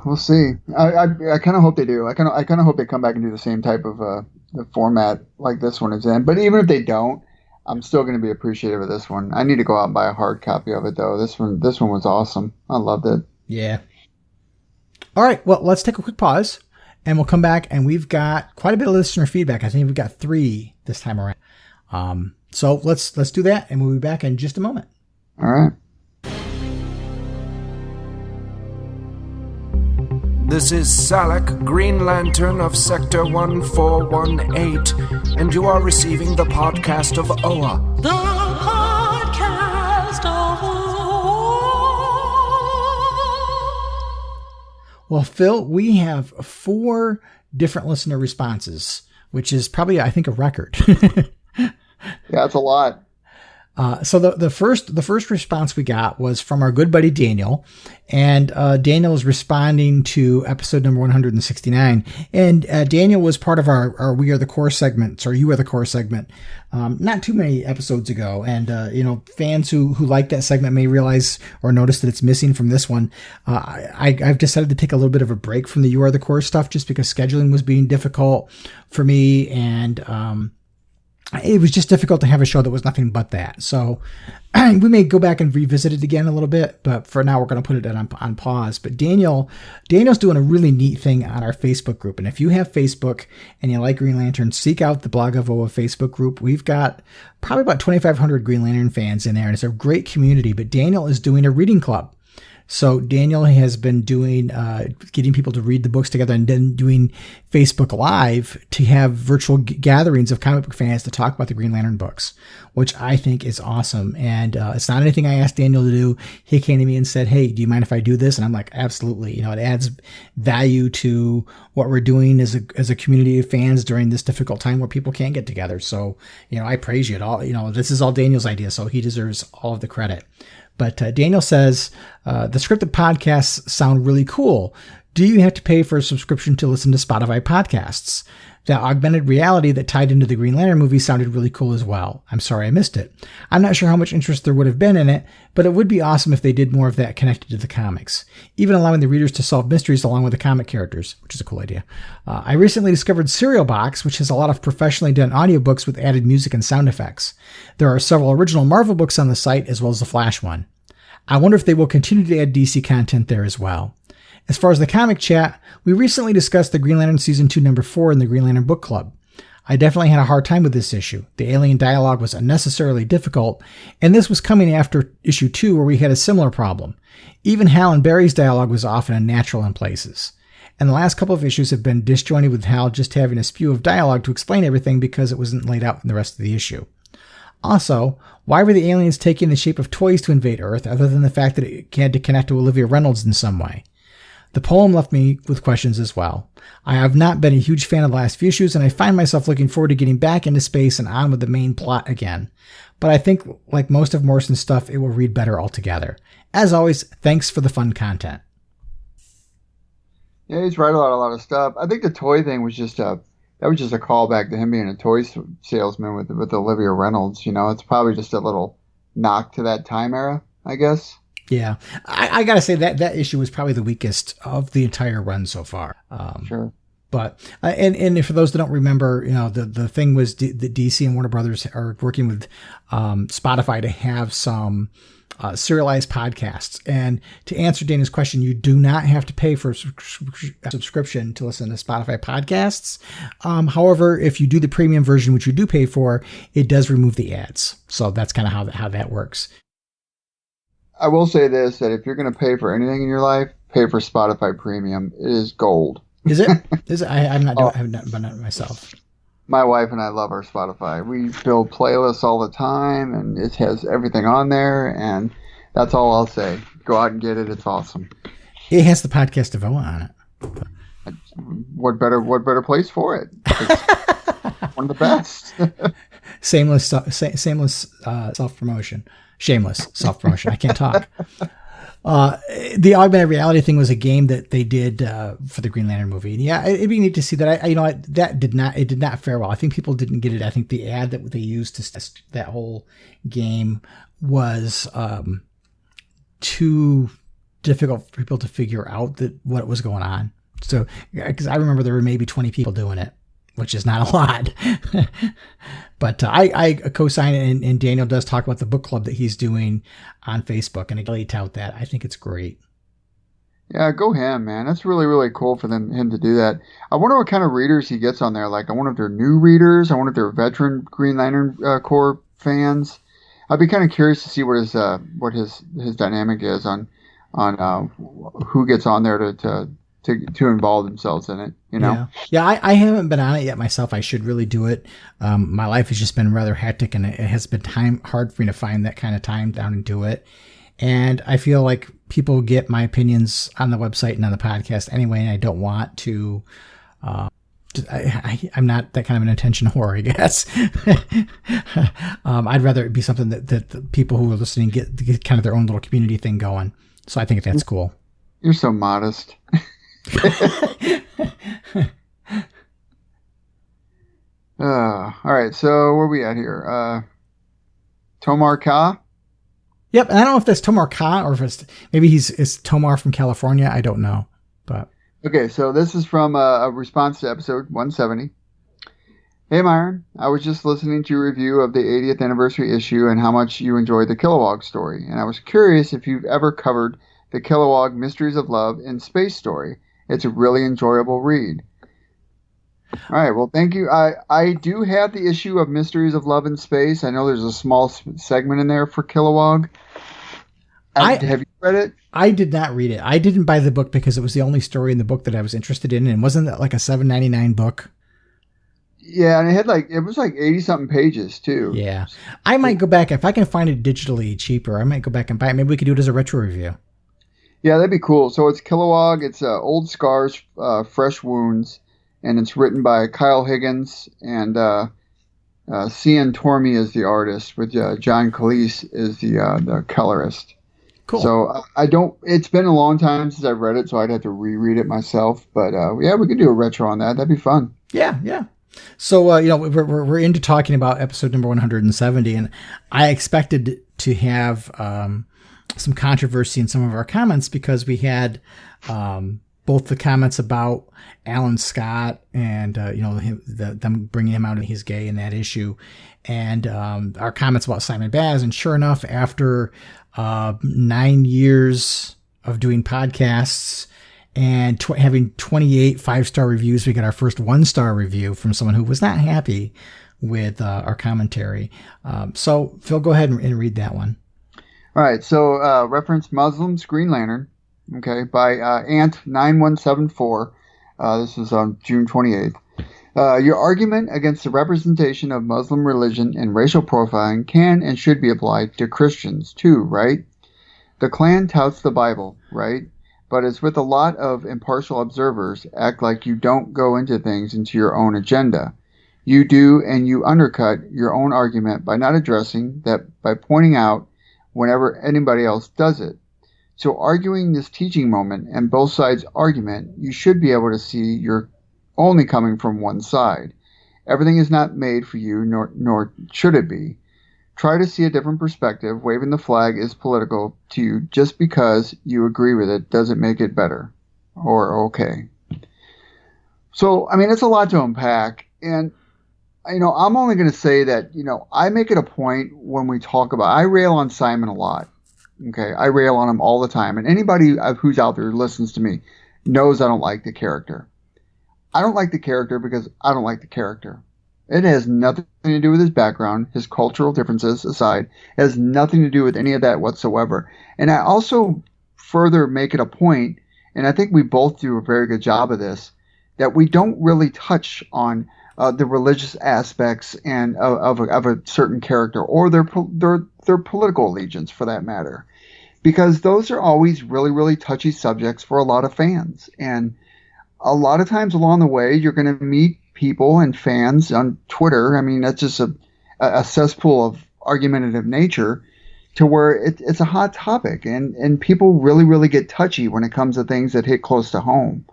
We'll see. I kind of hope they do. I kind of hope they come back and do the same type of the format like this one is in. But even if they don't, I'm still going to be appreciative of this one. I need to go out and buy a hard copy of it though. This one was awesome. I loved it. Yeah. All right. Well, let's take a quick pause, and we'll come back, and we've got quite a bit of listener feedback. I think we've got 3 this time around. So let's do that, and we'll be back in just a moment. All right. This is Salak, Green Lantern of Sector 1418, and you are receiving the podcast of Oa. The podcast of Oa. Well, Phil, we have 4 different listener responses, which is probably, I think, a record. Yeah, that's a lot. So the first response we got was from our good buddy Daniel, and Daniel was responding to episode number 169. And Daniel was part of our We Are the Core segment, or You Are the Core segment, not too many episodes ago. And fans who like that segment may realize or notice that it's missing from this one. I've decided to take a little bit of a break from the You Are the Core stuff just because scheduling was being difficult for me, and it was just difficult to have a show that was nothing but that. So we may go back and revisit it again a little bit, but for now we're going to put it on pause. But Daniel's doing a really neat thing on our Facebook group. And if you have Facebook and you like Green Lantern, seek out the Blog of Oa Facebook group. We've got probably about 2,500 Green Lantern fans in there, and it's a great community. But Daniel is doing a reading club. So Daniel has been doing, getting people to read the books together, and then doing Facebook Live to have virtual gatherings of comic book fans to talk about the Green Lantern books, which I think is awesome. And it's not anything I asked Daniel to do. He came to me and said, "Hey, do you mind if I do this?" And I'm like, absolutely. It adds value to what we're doing as a community of fans during this difficult time where people can't get together. So, I praise you at all. This is all Daniel's idea, so he deserves all of the credit. But Daniel says, the scripted podcasts sound really cool. Do you have to pay for a subscription to listen to Spotify podcasts? The augmented reality that tied into the Green Lantern movie sounded really cool as well. I'm sorry I missed it. I'm not sure how much interest there would have been in it, but it would be awesome if they did more of that connected to the comics, even allowing the readers to solve mysteries along with the comic characters, which is a cool idea. I recently discovered Serial Box, which has a lot of professionally done audiobooks with added music and sound effects. There are several original Marvel books on the site, as well as the Flash one. I wonder if they will continue to add DC content there as well. As far as the comic chat, we recently discussed the Green Lantern Season 2 number 4 in the Green Lantern Book Club. I definitely had a hard time with this issue. The alien dialogue was unnecessarily difficult, and this was coming after issue 2 where we had a similar problem. Even Hal and Barry's dialogue was often unnatural in places. And the last couple of issues have been disjointed with Hal just having a spew of dialogue to explain everything because it wasn't laid out in the rest of the issue. Also, why were the aliens taking the shape of toys to invade Earth other than the fact that it had to connect to Olivia Reynolds in some way? The poem left me with questions as well. I have not been a huge fan of the last few issues, and I find myself looking forward to getting back into space and on with the main plot again. But I think, like most of Morrison's stuff, it will read better altogether. As always, thanks for the fun content. Yeah, he's right about a lot of stuff. I think the toy thing was just a callback to him being a toy salesman with Olivia Reynolds. It's probably just a little knock to that time era, I guess. Yeah, I gotta say that issue was probably the weakest of the entire run so far. Sure. But and for those that don't remember, the thing was the DC and Warner Brothers are working with Spotify to have some serialized podcasts. And to answer Dana's question, you do not have to pay for a subscription to listen to Spotify podcasts. However, if you do the premium version, which you do pay for, it does remove the ads. So that's kind of how that works. I will say this, that if you're going to pay for anything in your life, pay for Spotify Premium. It is gold. Is it? Is it? I have not done it myself. My wife and I love our Spotify. We build playlists all the time, and it has everything on there, and that's all I'll say. Go out and get it. It's awesome. It has the podcast of Oa on it. What better place for it? It's one of the best. Shameless self-promotion. Shameless self-promotion. I can't talk. The augmented reality thing was a game that they did for the Green Lantern movie. And yeah, it'd be neat to see that. That did not fare well. I think people didn't get it. I think the ad that they used to test that whole game was too difficult for people to figure out what was going on. So, because I remember there were maybe 20 people doing it, which is not a lot. But I co-sign it, and Daniel does talk about the book club that he's doing on Facebook, and I really tout that. I think it's great. Yeah, go ham, man. That's really, really cool for him to do that. I wonder what kind of readers he gets on there. Like, I wonder if they're new readers. I wonder if they're veteran Green Lantern Corps fans. I'd be kind of curious to see what his dynamic is on who gets on there to involve themselves in it, Yeah, I haven't been on it yet myself. I should really do it. My life has just been rather hectic, and it has been hard for me to find that kind of time down and do it. And I feel like people get my opinions on the website and on the podcast anyway, and I don't want to. I'm not that kind of an attention whore, I guess. I'd rather it be something that the people who are listening get kind of their own little community thing going. So I think that's cool. You're so modest. All right, so where are we at here? Tomar Ka? Yep, and I don't know if that's Tomar Ka or if it's Tomar from California. I don't know, but okay. So this is from a response to episode 170. Hey Myron, I was just listening to your review of the 80th anniversary issue and how much you enjoyed the Kilowog story, and I was curious if you've ever covered the Kilowog Mysteries of Love in Space story. It's a really enjoyable read. All right, well, thank you. I do have the issue of Mysteries of Love in Space. I know there's a small segment in there for Kilowog. Have you read it? I did not read it. I didn't buy the book because it was the only story in the book that I was interested in, and wasn't that like a $7.99 book? Yeah, and it was like 80-something pages, too. Yeah. I might go back. If I can find it digitally cheaper, I might go back and buy it. Maybe we could do it as a retro review. Yeah, that'd be cool. So it's Kilowog. It's Old Scars, Fresh Wounds, and it's written by Kyle Higgins, and Cian Tormey is the artist, with John Cleese is the colorist. Cool. So it's been a long time since I've read it, so I'd have to reread it myself. But yeah, we could do a retro on that. That'd be fun. Yeah. So we're into talking about episode number 170, and I expected to have some controversy in some of our comments because we had both the comments about Alan Scott and them bringing him out and he's gay in that issue, and our comments about Simon Baz. And sure enough, after 9 years of doing podcasts and having 28 5-star reviews, we got our first 1-star review from someone who was not happy with our commentary. So Phil, go ahead and read that one. All right, so reference Muslims Green Lantern, okay, by Ant9174. This is on June 28th. Your argument against the representation of Muslim religion and racial profiling can and should be applied to Christians too, right? The Klan touts the Bible, right? But as with a lot of impartial observers, act like you don't go into things into your own agenda. You do, and you undercut your own argument by not addressing that, by pointing out whenever anybody else does it. So arguing this teaching moment and both sides' argument, you should be able to see you're only coming from one side. Everything is not made for you, nor should it be. Try to see a different perspective. Waving the flag is political to you. Just because you agree with it doesn't make it better or okay. So, I mean, it's a lot to unpack. And, I'm only going to say that, I make it a point when we talk about, I rail on Simon a lot. Okay. I rail on him all the time. And anybody who's out there who listens to me knows I don't like the character. I don't like the character because I don't like the character. It has nothing to do with his background, his cultural differences aside. It has nothing to do with any of that whatsoever. And I also further make it a point, and I think we both do a very good job of this, that we don't really touch on the religious aspects and of a certain character or their political allegiance, for that matter, because those are always really, really touchy subjects for a lot of fans. And a lot of times along the way, you're going to meet people and fans on Twitter. I mean, that's just a cesspool of argumentative nature, to where it's a hot topic, and people really, really get touchy when it comes to things that hit close to home.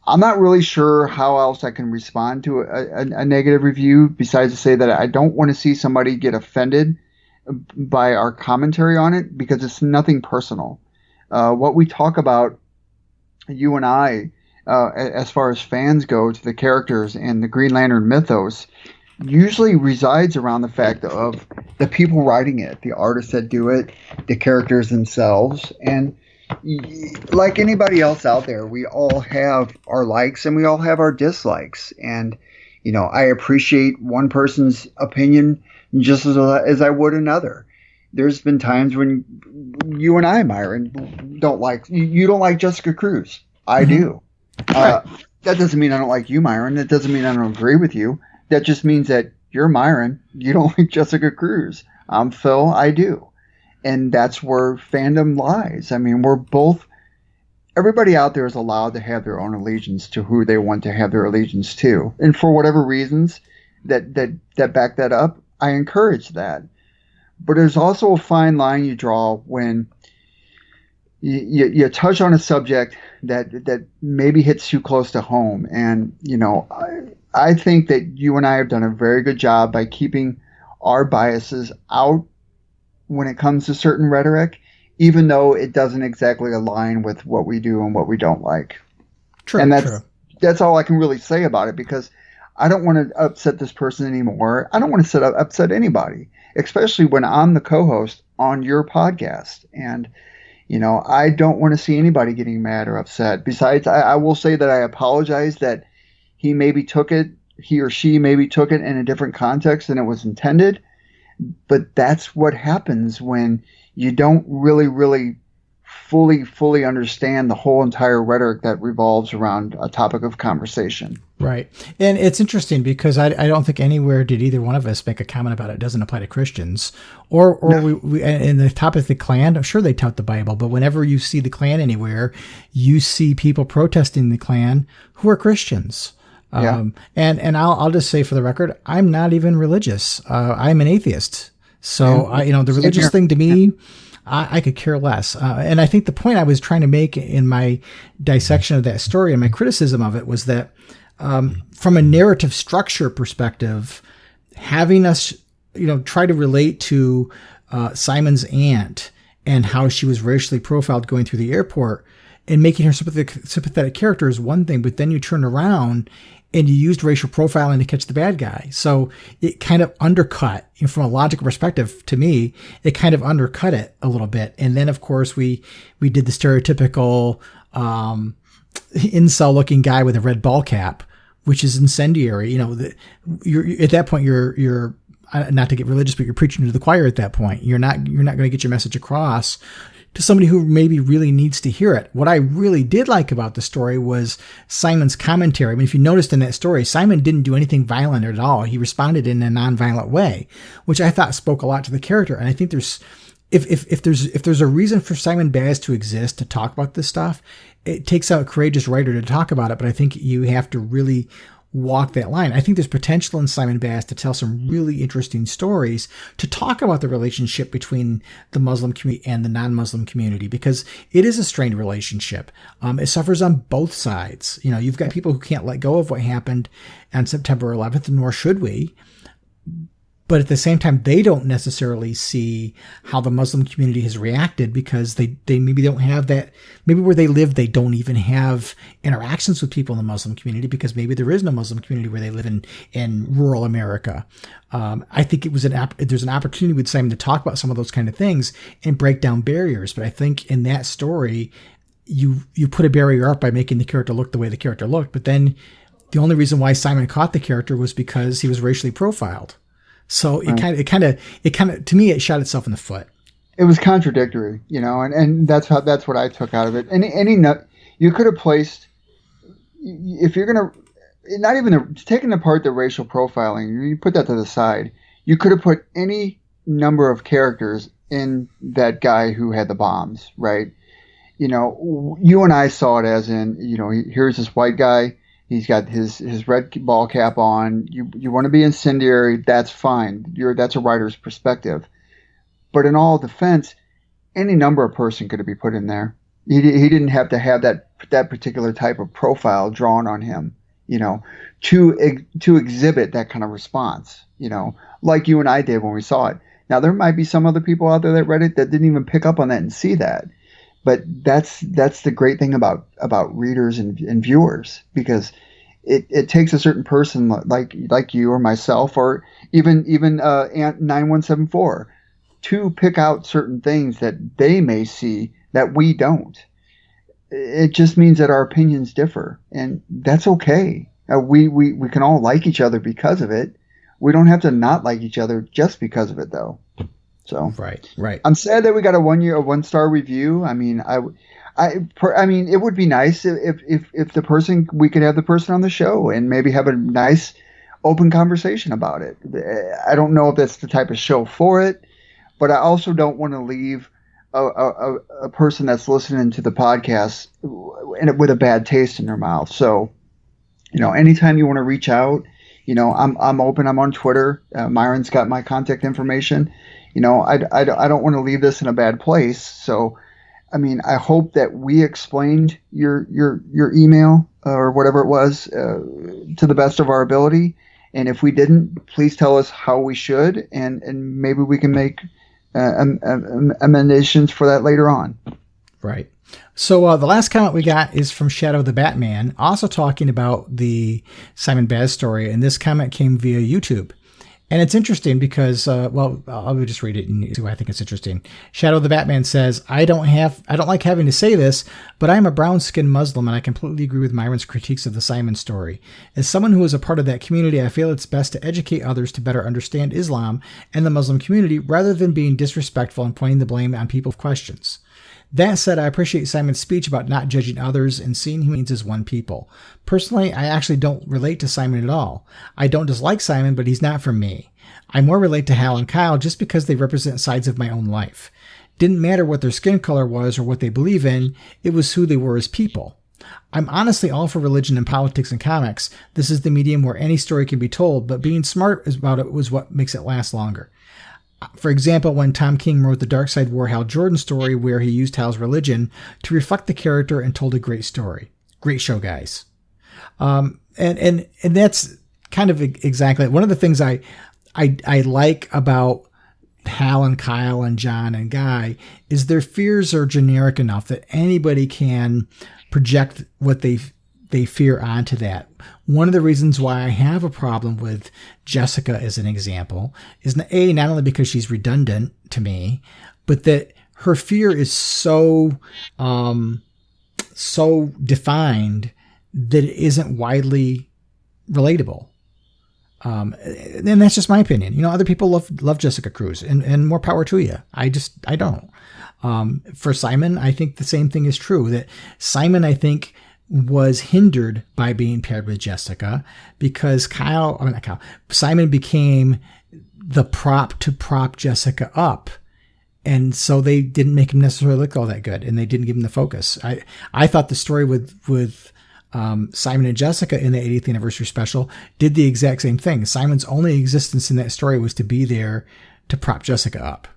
I'm not really sure how else I can respond to a negative review besides to say that I don't want to see somebody get offended by our commentary on it, because it's nothing personal. What we talk about, you and I, as far as fans go, to the characters and the Green Lantern mythos, usually resides around the fact of the people writing it, the artists that do it, the characters themselves. And like anybody else out there, we all have our likes and we all have our dislikes. And, I appreciate one person's opinion just as I would another. There's been times when you and I, Myron, don't like Jessica Cruz. I do. That doesn't mean I don't like you, Myron. That doesn't mean I don't agree with you. That just means that you're Myron. You don't like Jessica Cruz. I'm Phil. I do. And that's where fandom lies. I mean, everybody out there is allowed to have their own allegiance to who they want to have their allegiance to. And for whatever reasons that back that up, I encourage that. But there's also a fine line you draw when you touch on a subject that maybe hits too close to home. And, I think that you and I have done a very good job by keeping our biases out when it comes to certain rhetoric, even though it doesn't exactly align with what we do and what we don't like. True. And that's all I can really say about it, because I don't want to upset this person anymore. I don't want to upset anybody, especially when I'm the co-host on your podcast. And, I don't want to see anybody getting mad or upset. Besides, I will say that I apologize that he or she maybe took it in a different context than it was intended. But that's what happens when you don't really, really fully understand the whole entire rhetoric that revolves around a topic of conversation. Right. And it's interesting because I don't think anywhere did either one of us make a comment about it doesn't apply to Christians. Or no. we in the topic of the Klan, I'm sure they tout the Bible, but whenever you see the Klan anywhere, you see people protesting the Klan who are Christians. Yeah. And I'll just say for the record, I'm not even religious. I'm an atheist. So the religious thing to me, I could care less. And I think the point I was trying to make in my dissection of that story and my criticism of it was that, from a narrative structure perspective, having us, try to relate to, Simon's aunt and how she was racially profiled going through the airport and making her sympathetic character is one thing, but then you turn around and you used racial profiling to catch the bad guy. So it kind of undercut, from a logical perspective, to me, it kind of undercut it a little bit. And then, of course, we did the stereotypical incel-looking guy with a red ball cap, which is incendiary. You're at that point, you're not to get religious, but you're preaching to the choir at that point. You're not going to get your message across to somebody who maybe really needs to hear it. What I really did like about the story was Simon's commentary. I mean, if you noticed in that story, Simon didn't do anything violent at all. He responded in a nonviolent way, which I thought spoke a lot to the character. And I think if there's a reason for Simon Baz to exist, to talk about this stuff, it takes a courageous writer to talk about it. But I think you have to really walk that line. I think there's potential in Simon Baz to tell some really interesting stories, to talk about the relationship between the Muslim community and the non-Muslim community, because it is a strained relationship. It suffers on both sides. You've got people who can't let go of what happened on September 11th, nor should we. But at the same time, they don't necessarily see how the Muslim community has reacted because they maybe don't have that. Maybe where they live, they don't even have interactions with people in the Muslim community because maybe there is no Muslim community where they live in rural America. I think there's an opportunity with Simon to talk about some of those kind of things and break down barriers. But I think in that story, you put a barrier up by making the character look the way the character looked. But then the only reason why Simon caught the character was because he was racially profiled. So it kind of, to me, it shot itself in the foot. It was contradictory, and that's what I took out of it. You could have placed, if you're going to, not even taking apart the racial profiling, you put that to the side. You could have put any number of characters in that guy who had the bombs, right? You and I saw it as in, here's this white guy. He's got his red ball cap on. You want to be incendiary, that's fine. That's a writer's perspective. But in all defense, any number of person could be put in there. He didn't have to have that particular type of profile drawn on him, to exhibit that kind of response, like you and I did when we saw it. Now there might be some other people out there that read it that didn't even pick up on that and see that. But that's the great thing about readers and viewers, because it takes a certain person like you or myself or even Ant 9174 to pick out certain things that they may see that we don't. It just means that our opinions differ, and that's okay. We can all like each other because of it. We don't have to not like each other just because of it, though. So right. I'm sad that we got a 1-star review. I mean, it would be nice if the person, we could have the person on the show and maybe have a nice open conversation about it. I don't know if that's the type of show for it, but I also don't want to leave a person that's listening to the podcast with a bad taste in their mouth. So, anytime you want to reach out, I'm open. I'm on Twitter. Myron's got my contact information. I don't want to leave this in a bad place. So, I mean, I hope that we explained your email or whatever it was to the best of our ability. And if we didn't, please tell us how we should, and maybe we can make amendments for that later on. Right. So the last comment we got is from Shadow the Batman, also talking about the Simon Baz story. And this comment came via YouTube. And it's interesting because, I'll just read it and see why I think it's interesting. Shadow the Batman says, I don't like having to say this, but I'm a brown-skinned Muslim and I completely agree with Myron's critiques of the Simon story. As someone who is a part of that community, I feel it's best to educate others to better understand Islam and the Muslim community rather than being disrespectful and pointing the blame on people with questions. That said, I appreciate Simon's speech about not judging others and seeing humans as one people. Personally, I actually don't relate to Simon at all. I don't dislike Simon, but he's not for me. I more relate to Hal and Kyle just because they represent sides of my own life. Didn't matter what their skin color was or what they believe in, it was who they were as people. I'm honestly all for religion and politics and comics. This is the medium where any story can be told, but being smart about it was what makes it last longer. For example, when Tom King wrote the Dark Side War Hal Jordan story where he used Hal's religion to reflect the character and told a great story. Great show, guys. And that's kind of exactly one of the things I like about Hal and Kyle and John and Guy is their fears are generic enough that anybody can project what they fear onto that. One of the reasons why I have a problem with Jessica as an example is not only because she's redundant to me, but that her fear is so defined that it isn't widely relatable. And that's just my opinion. Other people love Jessica Cruz and more power to you. I don't. For Simon, I think the same thing is true, that Simon, I think, was hindered by being paired with Jessica because Simon became the prop to prop Jessica up. And so they didn't make him necessarily look all that good, and they didn't give him the focus. I thought the story with Simon and Jessica in the 80th anniversary special did the exact same thing. Simon's only existence in that story was to be there to prop Jessica up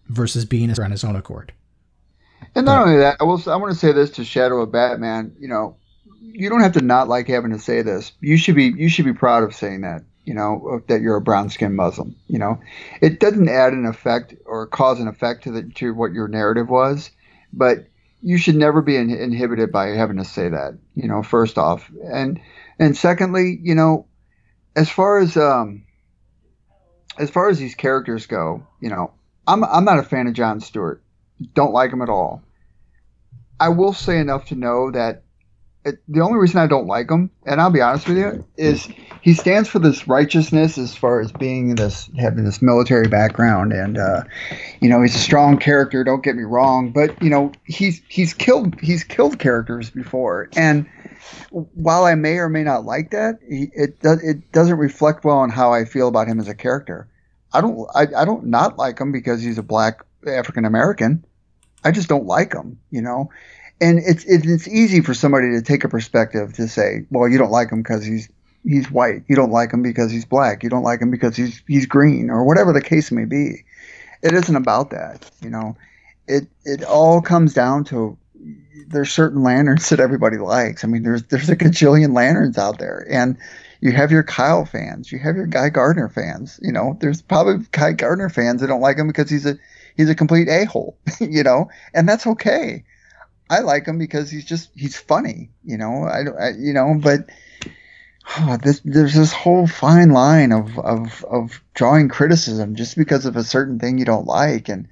versus being on his own accord. And not only that, I want to say this to Shadow of Batman. You don't have to not like having to say this. You should be proud of saying that. that you're a brown-skinned Muslim. It doesn't add an effect or cause an effect to what your narrative was, but you should never be inhibited by having to say that, first off. And secondly, as far as these characters go, I'm not a fan of Jon Stewart. Don't like him at all. I will say enough to know that the only reason I don't like him, and I'll be honest with you, is he stands for this righteousness as far as having this military background, and he's a strong character. Don't get me wrong, but he's killed characters before, and while I may or may not like that, it doesn't reflect well on how I feel about him as a character. I don't not like him because he's a black African American. I just don't like him, And it's easy for somebody to take a perspective to say, well, you don't like him because he's white. You don't like him because he's black. You don't like him because he's green, or whatever the case may be. It isn't about that, It all comes down to there's certain lanterns that everybody likes. I mean, there's a gajillion lanterns out there, and you have your Kyle fans, you have your Guy Gardner fans. There's probably Guy Gardner fans that don't like him because he's a complete a-hole, and that's okay. I like him because he's funny, but there's this whole fine line of drawing criticism just because of a certain thing you don't like. And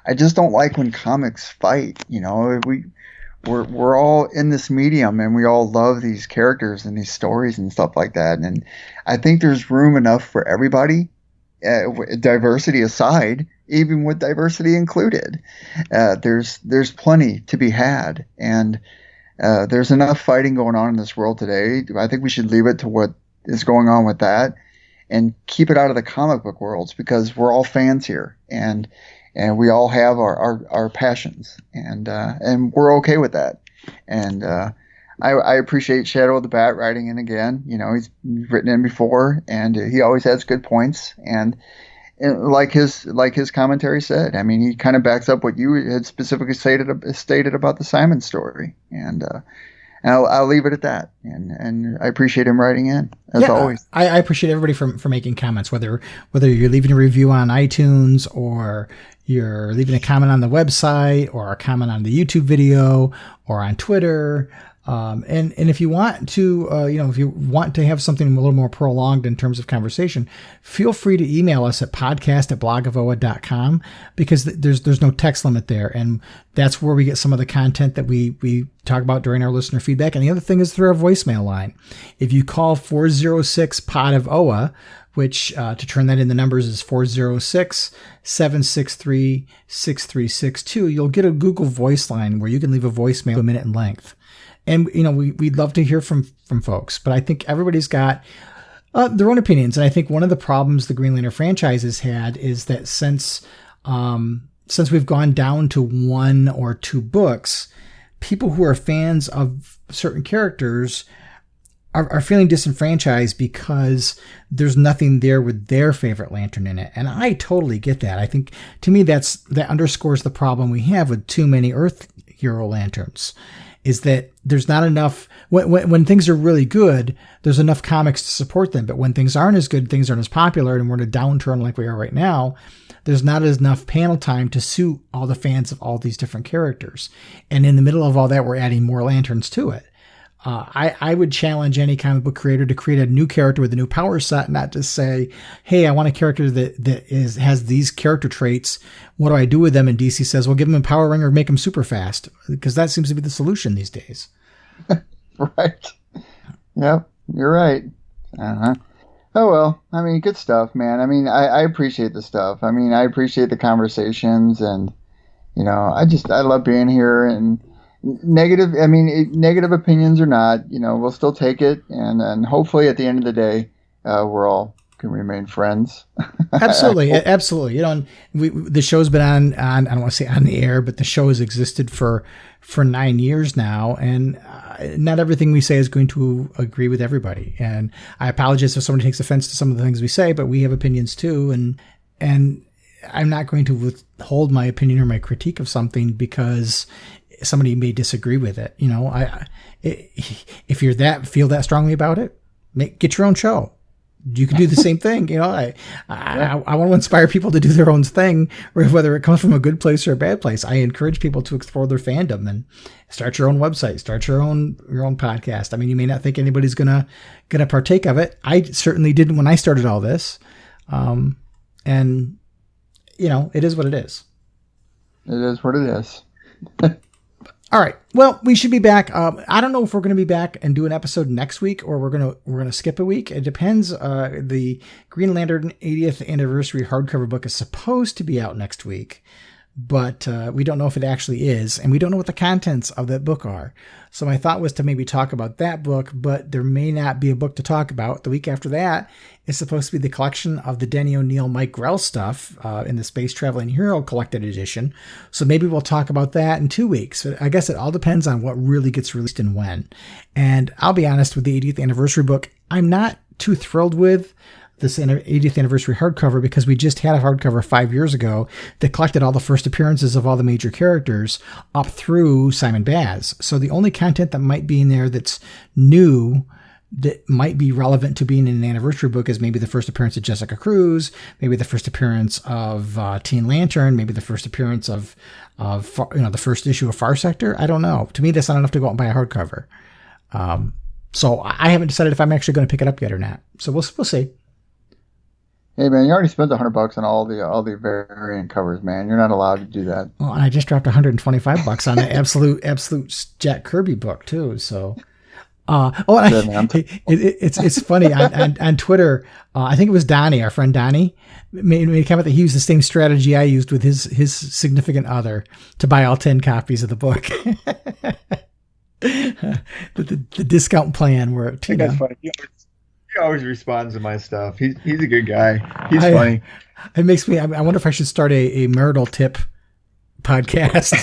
I just don't like when comics fight, we're all in this medium and we all love these characters and these stories and stuff like that. And I think there's room enough for everybody, diversity aside, even with diversity included. There's plenty to be had, and there's enough fighting going on in this world today. I think we should leave it to what is going on with that and keep it out of the comic book worlds, because we're all fans here, and we all have our passions, and we're okay with that. And I appreciate Shadow of the Bat writing in again. He's written in before, and he always has good points. And like his commentary said, I mean, he kind of backs up what you had specifically stated about the Simon story, and I'll leave it at that. And I appreciate him writing in as always. I appreciate everybody for making comments, whether you're leaving a review on iTunes, or you're leaving a comment on the website, or a comment on the YouTube video, or on Twitter. And if you want to, if you want to have something a little more prolonged in terms of conversation, feel free to email us at podcast@blogofoa.com, because there's no text limit there. And that's where we get some of the content that we talk about during our listener feedback. And the other thing is through our voicemail line. If you call 406-POD-OA, which to turn that into numbers is 406-763-6362, you'll get a Google Voice line where you can leave a voicemail a minute in length. And, we'd love to hear from folks, but I think everybody's got their own opinions. And I think one of the problems the Green Lantern franchise has had is that since we've gone down to 1 or 2 books, people who are fans of certain characters are feeling disenfranchised because there's nothing there with their favorite lantern in it. And I totally get that. I think, to me, that underscores the problem we have with too many Earth hero lanterns, is that there's not enough. When things are really good, there's enough comics to support them. But when things aren't as good, things aren't as popular, and we're in a downturn like we are right now, there's not enough panel time to suit all the fans of all these different characters. And in the middle of all that, we're adding more lanterns to it. I would challenge any comic book creator to create a new character with a new power set, not just say, hey, I want a character that has these character traits. What do I do with them? And DC says, well, give them a power ring or make them super fast, because that seems to be the solution these days. Right. Yep, you're right. Uh-huh. Oh, well, I mean, good stuff, man. I mean, I appreciate the stuff. I mean, I appreciate the conversations, and, I love being here. And negative opinions or not, we'll still take it, and hopefully at the end of the day, we're all can remain friends. Absolutely. The show's been on I don't want to say on the air, but the show has existed for 9 years now, and not everything we say is going to agree with everybody. And I apologize if somebody takes offense to some of the things we say, but we have opinions too, and I'm not going to withhold my opinion or my critique of something because somebody may disagree with it. If you're feel that strongly about it, get your own show. you can do the same thing. You know, I want to inspire people to do their own thing, whether it comes from a good place or a bad place. I encourage people to explore their fandom and start your own website, start your own podcast. I mean, you may not think anybody's gonna partake of it. I certainly didn't when I started all this. And you know, it is what it is. It is what it is. All right. Well, we should be back. I don't know if we're going to be back and do an episode next week, or we're gonna skip a week. It depends. The Green Lantern 80th anniversary hardcover book is supposed to be out next week, but we don't know if it actually is, and we don't know what the contents of that book are. So my thought was to maybe talk about that book, but there may not be a book to talk about. The week after that is supposed to be the collection of the Denny O'Neil, Mike Grell stuff in the Space Traveling Hero Collected Edition. So maybe we'll talk about that in 2 weeks. I guess it all depends on what really gets released and when. And I'll be honest, with the 80th anniversary book, I'm not too thrilled with this 80th anniversary hardcover, because we just had a hardcover 5 years ago that collected all the first appearances of all the major characters up through Simon Baz. So the only content that might be in there that's new, that might be relevant to being in an anniversary book, is maybe the first appearance of Jessica Cruz, maybe the first appearance of Teen Lantern, maybe the first appearance of the first issue of Far Sector. I don't know. To me, that's not enough to go out and buy a hardcover. So I haven't decided if I'm actually going to pick it up yet or not. So we'll see. Hey man, you already spent $100 on all the variant covers, man. You're not allowed to do that. Well, and I just dropped $125 on the absolute Jack Kirby book too. So, it's funny on Twitter. I think it was Donnie, our friend Donnie, made a comment that he used the same strategy I used with his significant other to buy all 10 copies of the book. the discount plan where that's funny. He always responds to my stuff. He's a good guy. He's funny. It makes me. I wonder if I should start a marital tip podcast.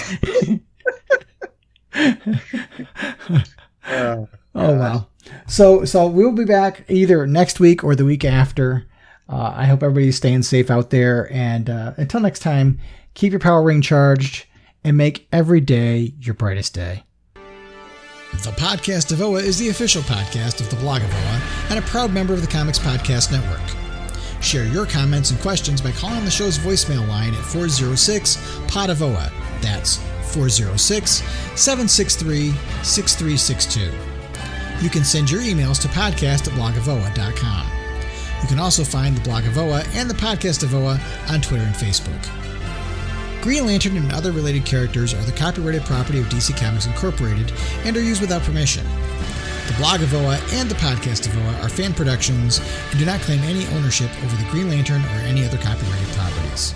Oh wow. So we'll be back either next week or the week after. I hope everybody's staying safe out there. And until next time, keep your power ring charged and make every day your brightest day. The Podcast of OA is the official podcast of the blog of OA and a proud member of the Comics Podcast Network. Share your comments and questions by calling the show's voicemail line at 406-POD-OA. That's 406-763-6362. You can send your emails to podcast@blogofoa.com. You can also find the Blog of OA and the Podcast of OA on Twitter and Facebook. Green Lantern and other related characters are the copyrighted property of DC Comics Incorporated and are used without permission. The Blog of OA and the Podcast of OA are fan productions and do not claim any ownership over the Green Lantern or any other copyrighted properties.